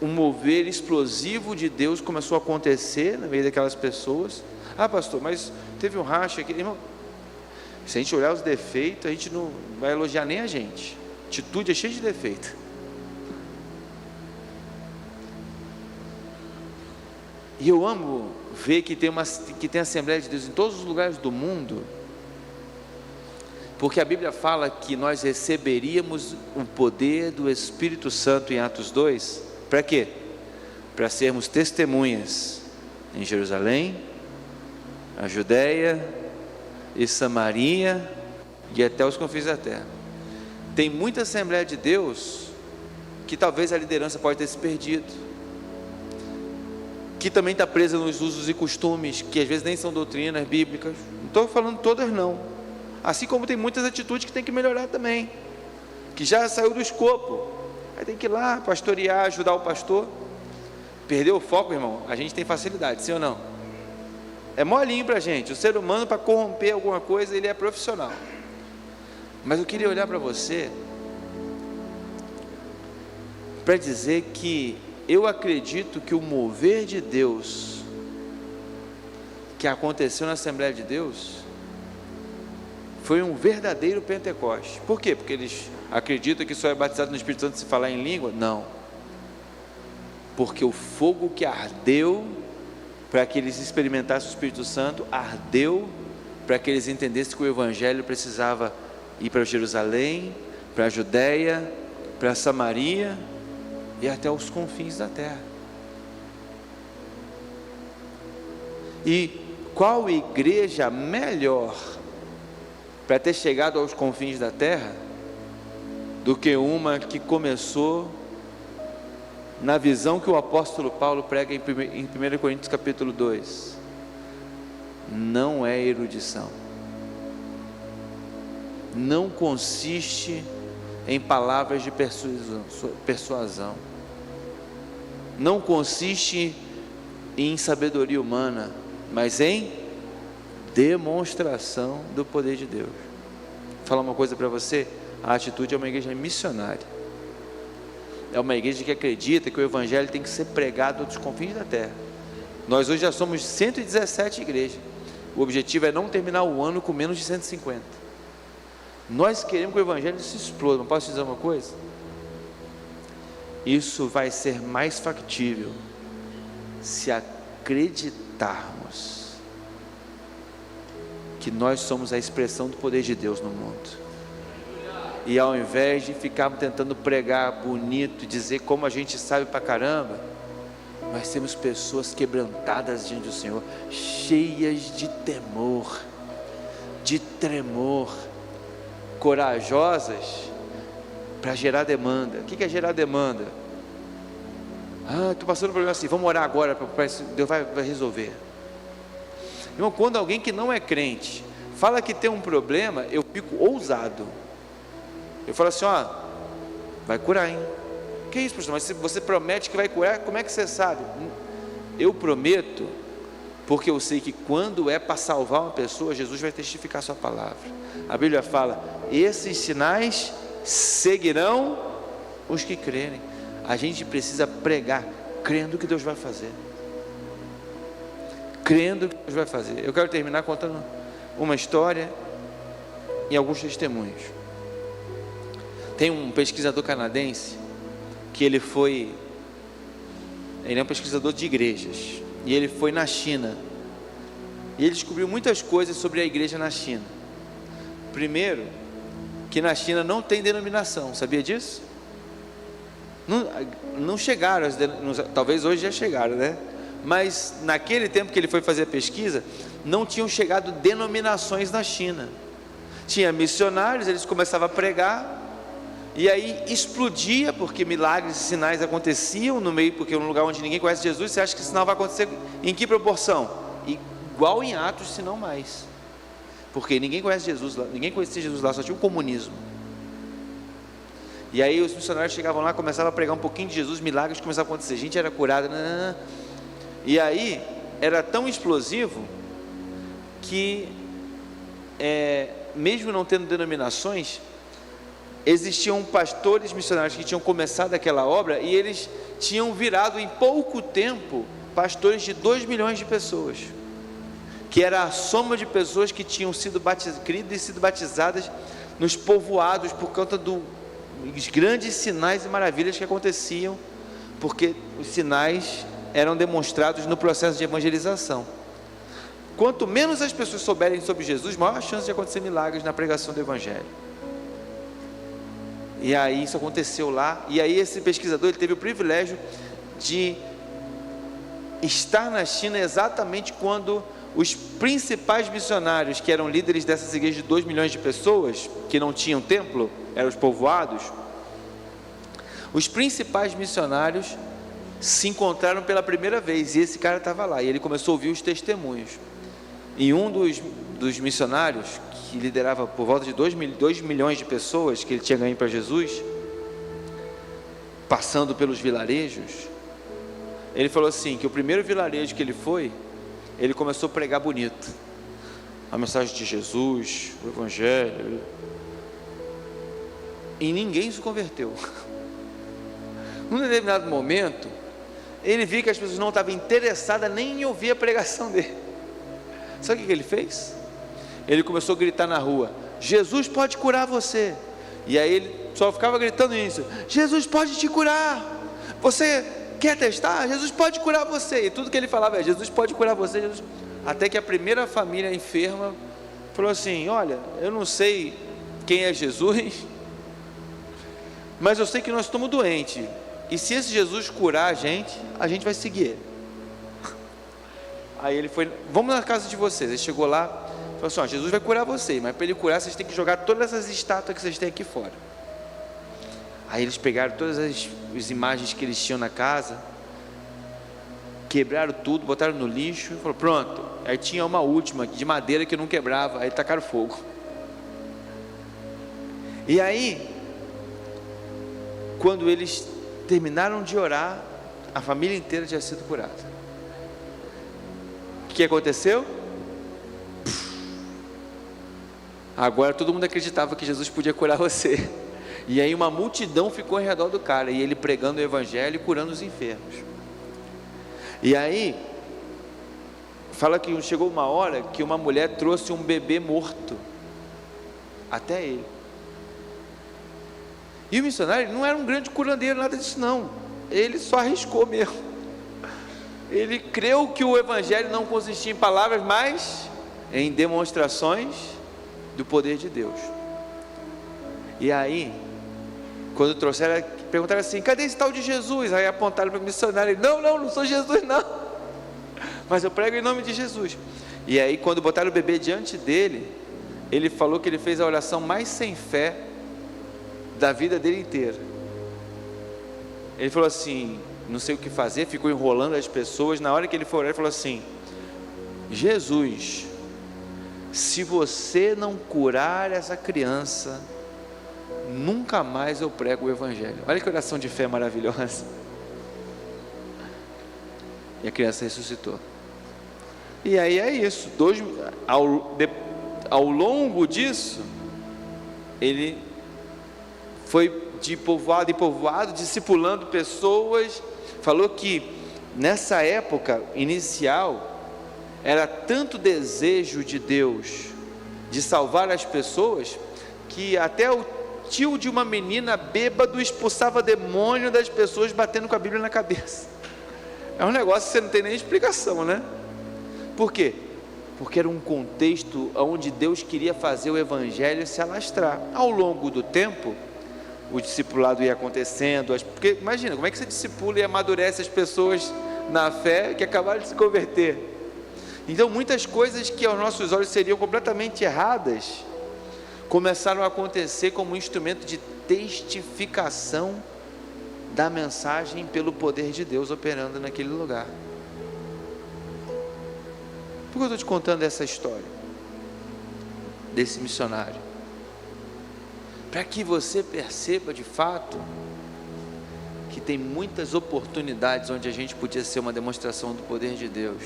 um mover explosivo de Deus começou a acontecer no meio daquelas pessoas. Pastor, mas teve um racha aqui. Irmão, se a gente olhar os defeitos, a gente não vai elogiar nem a gente. Atitude é cheia de defeito. E eu amo ver que tem Assembleia de Deus em todos os lugares do mundo, porque a Bíblia fala que nós receberíamos o poder do Espírito Santo em Atos 2, para quê? Para sermos testemunhas em Jerusalém, a Judéia e Samaria e até os confins da terra. Tem muita Assembleia de Deus que talvez a liderança pode ter se perdido, que também está presa nos usos e costumes, que às vezes nem são doutrinas bíblicas. Não estou falando todas não, assim como tem muitas atitudes que tem que melhorar também, que já saiu do escopo. Aí tem que ir lá pastorear, ajudar o pastor. Perdeu o foco, irmão, a gente tem facilidade, sim ou não? É molinho para a gente, o ser humano, para corromper alguma coisa, ele é profissional. Mas eu queria olhar para você para dizer que eu acredito que o mover de Deus que aconteceu na Assembleia de Deus foi um verdadeiro Pentecoste. Por quê? Porque eles acreditam que só é batizado no Espírito Santo se falar em língua? Não. Porque o fogo que ardeu para que eles experimentassem o Espírito Santo, ardeu para que eles entendessem que o Evangelho precisava ir para Jerusalém, para a Judéia, para a Samaria e até os confins da terra. E qual igreja melhor para ter chegado aos confins da terra do que uma que começou na visão que o apóstolo Paulo prega em 1 Coríntios capítulo 2? Não é erudição, não consiste em palavras de persuasão, não consiste em sabedoria humana, mas em demonstração do poder de Deus. Vou falar uma coisa para você: a Atitude é uma igreja missionária, é uma igreja que acredita que o evangelho tem que ser pregado aos confins da terra. Nós hoje já somos 117 igrejas, o objetivo é não terminar o ano com menos de 150. Nós queremos que o evangelho se exploda. Não posso te dizer uma coisa? Isso vai ser mais factível se acreditarmos que nós somos a expressão do poder de Deus no mundo, e ao invés de ficarmos tentando pregar bonito, dizer como a gente sabe pra caramba, nós temos pessoas quebrantadas diante do Senhor, cheias de temor, de tremor, corajosas para gerar demanda. O que é gerar demanda? Estou passando por um problema assim, vamos orar agora, Deus vai resolver. Irmão, quando alguém que não é crente fala que tem um problema, eu fico ousado. Eu falo assim: vai curar, hein? Que isso, pastor? Mas se você promete que vai curar, como é que você sabe? Eu prometo, porque eu sei que quando é para salvar uma pessoa, Jesus vai testificar a sua palavra. A Bíblia fala: esses sinais seguirão os que crerem. A gente precisa pregar crendo que Deus vai fazer, crendo que Deus vai fazer. Eu quero terminar contando uma história e alguns testemunhos. Tem um pesquisador canadense que ele é um pesquisador de igrejas, e ele foi na China, e ele descobriu muitas coisas sobre a igreja na China. Primeiro, que na China não tem denominação, sabia disso? Não chegaram, talvez hoje já chegaram, né? Mas naquele tempo que ele foi fazer a pesquisa, não tinham chegado denominações na China. Tinha missionários, eles começavam a pregar, e aí explodia, porque milagres e sinais aconteciam no meio, porque é um lugar onde ninguém conhece Jesus. Você acha que o sinal vai acontecer em que proporção? Igual em Atos, se não mais, porque ninguém conhece Jesus lá, ninguém conhecia Jesus lá, só tinha o comunismo. E aí os missionários chegavam lá, começavam a pregar um pouquinho de Jesus, milagres começavam a acontecer, gente era curada, e aí era tão explosivo que mesmo não tendo denominações, existiam pastores missionários que tinham começado aquela obra, e eles tinham virado em pouco tempo pastores de 2 milhões de pessoas, que era a soma de pessoas que tinham sido cridas e sido batizadas nos povoados por conta dos grandes sinais e maravilhas que aconteciam, porque os sinais eram demonstrados no processo de evangelização. Quanto menos as pessoas souberem sobre Jesus, maior a chance de acontecer milagres na pregação do evangelho. E aí isso aconteceu lá, e aí esse pesquisador, ele teve o privilégio de estar na China exatamente quando os principais missionários, que eram líderes dessas igrejas de 2 milhões de pessoas, que não tinham templo, eram os povoados, os principais missionários se encontraram pela primeira vez, e esse cara estava lá, e ele começou a ouvir os testemunhos, e um dos missionários, que liderava por volta de 2 milhões de pessoas, que ele tinha ganho para Jesus, passando pelos vilarejos, ele falou assim, que o primeiro vilarejo que ele foi, ele começou a pregar bonito, a mensagem de Jesus, o evangelho, e ninguém se converteu. Num determinado momento, ele viu que as pessoas não estavam interessadas nem em ouvir a pregação dele. Sabe o que ele fez? Ele começou a gritar na rua: Jesus pode curar você. E aí ele só ficava gritando isso: Jesus pode te curar. Você quer testar? Jesus pode curar você. E tudo que ele falava é: Jesus pode curar você, Jesus. Até que a primeira família enferma falou assim: olha, eu não sei quem é Jesus, mas eu sei que nós estamos doentes, e se esse Jesus curar a gente vai seguir ele. Aí ele foi: vamos na casa de vocês. Ele chegou lá, falou assim: Jesus vai curar você, mas para ele curar, vocês têm que jogar todas as estátuas que vocês têm aqui fora. Aí eles pegaram todas as imagens que eles tinham na casa, quebraram tudo, botaram no lixo, e falou: pronto. Aí tinha uma última de madeira que não quebrava, aí tacaram fogo. E aí, quando eles terminaram de orar, a família inteira tinha sido curada. O que aconteceu? Agora todo mundo acreditava que Jesus podia curar você. E aí uma multidão ficou ao redor do cara, e ele pregando o evangelho e curando os enfermos. E aí, fala que chegou uma hora que uma mulher trouxe um bebê morto até ele. E o missionário não era um grande curandeiro, nada disso não. Ele só arriscou mesmo. Ele creu que o evangelho não consistia em palavras, mas em demonstrações do poder de Deus. E aí, quando trouxeram, perguntaram assim: cadê esse tal de Jesus? Aí apontaram para o missionário: não sou Jesus não, mas eu prego em nome de Jesus. E aí, quando botaram o bebê diante dele, ele falou que ele fez a oração mais sem fé da vida dele inteira. Ele falou assim, não sei o que fazer, ficou enrolando as pessoas. Na hora que ele foi orar, ele falou assim: Jesus, se você não curar essa criança, nunca mais eu prego o evangelho. Olha que oração de fé maravilhosa. E a criança ressuscitou. E aí é isso, ao longo disso, ele foi de povoado em povoado, discipulando pessoas. Falou que nessa época inicial, era tanto desejo de Deus de salvar as pessoas, que até o tio de uma menina bêbado expulsava demônio das pessoas batendo com a Bíblia na cabeça. É um negócio que você não tem nem explicação, né? Por quê? Porque era um contexto onde Deus queria fazer o evangelho se alastrar. Ao longo do tempo, o discipulado ia acontecendo, porque imagina, como é que você discipula e amadurece as pessoas na fé que acabaram de se converter? Então muitas coisas que aos nossos olhos seriam completamente erradas, começaram a acontecer como um instrumento de testificação da mensagem pelo poder de Deus operando naquele lugar. Por que eu estou te contando essa história desse missionário? Para que você perceba de fato que tem muitas oportunidades onde a gente podia ser uma demonstração do poder de Deus,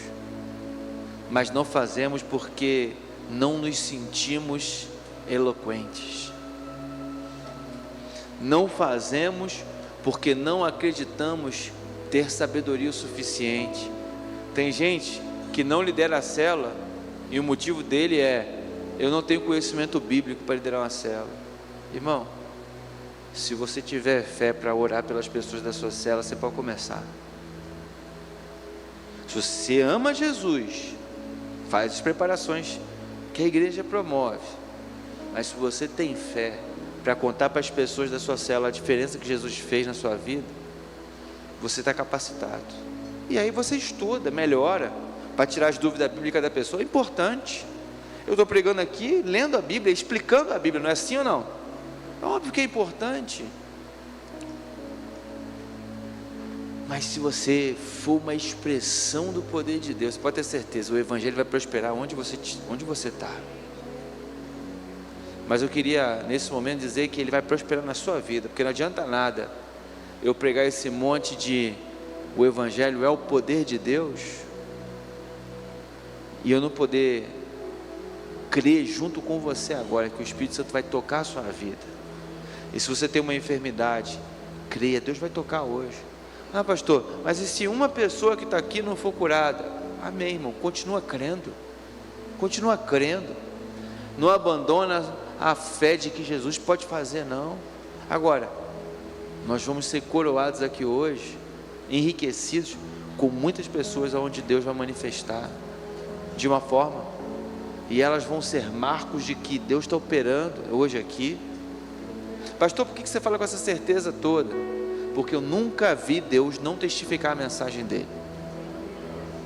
mas não fazemos porque não nos sentimos eloquentes. Não fazemos porque não acreditamos ter sabedoria o suficiente. Tem gente que não lidera a célula e o motivo dele é: eu não tenho conhecimento bíblico para liderar uma célula. Irmão, se você tiver fé para orar pelas pessoas da sua célula, você pode começar. Se você ama Jesus, faz as preparações que a igreja promove. Mas se você tem fé para contar para as pessoas da sua célula a diferença que Jesus fez na sua vida, você está capacitado. E aí você estuda, melhora, para tirar as dúvidas bíblicas da pessoa. É importante. Eu estou pregando aqui, lendo a Bíblia, explicando a Bíblia, não é assim ou não? É óbvio que é importante. Mas se você for uma expressão do poder de Deus, você pode ter certeza, o evangelho vai prosperar onde você está. Mas eu queria nesse momento dizer que ele vai prosperar na sua vida, porque não adianta nada eu pregar esse monte de o evangelho é o poder de Deus e eu não poder crer junto com você agora que o Espírito Santo vai tocar a sua vida. E se você tem uma enfermidade, creia, Deus vai tocar hoje. Ah, pastor, mas e se uma pessoa que está aqui não for curada? Amém, irmão, continua crendo, não abandona a fé de que Jesus pode fazer, não. Agora, nós vamos ser coroados aqui hoje, enriquecidos com muitas pessoas onde Deus vai manifestar de uma forma, e elas vão ser marcos de que Deus está operando hoje aqui. Pastor, por que você fala com essa certeza toda? Porque eu nunca vi Deus não testificar a mensagem dele.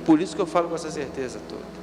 Por isso que eu falo com essa certeza toda.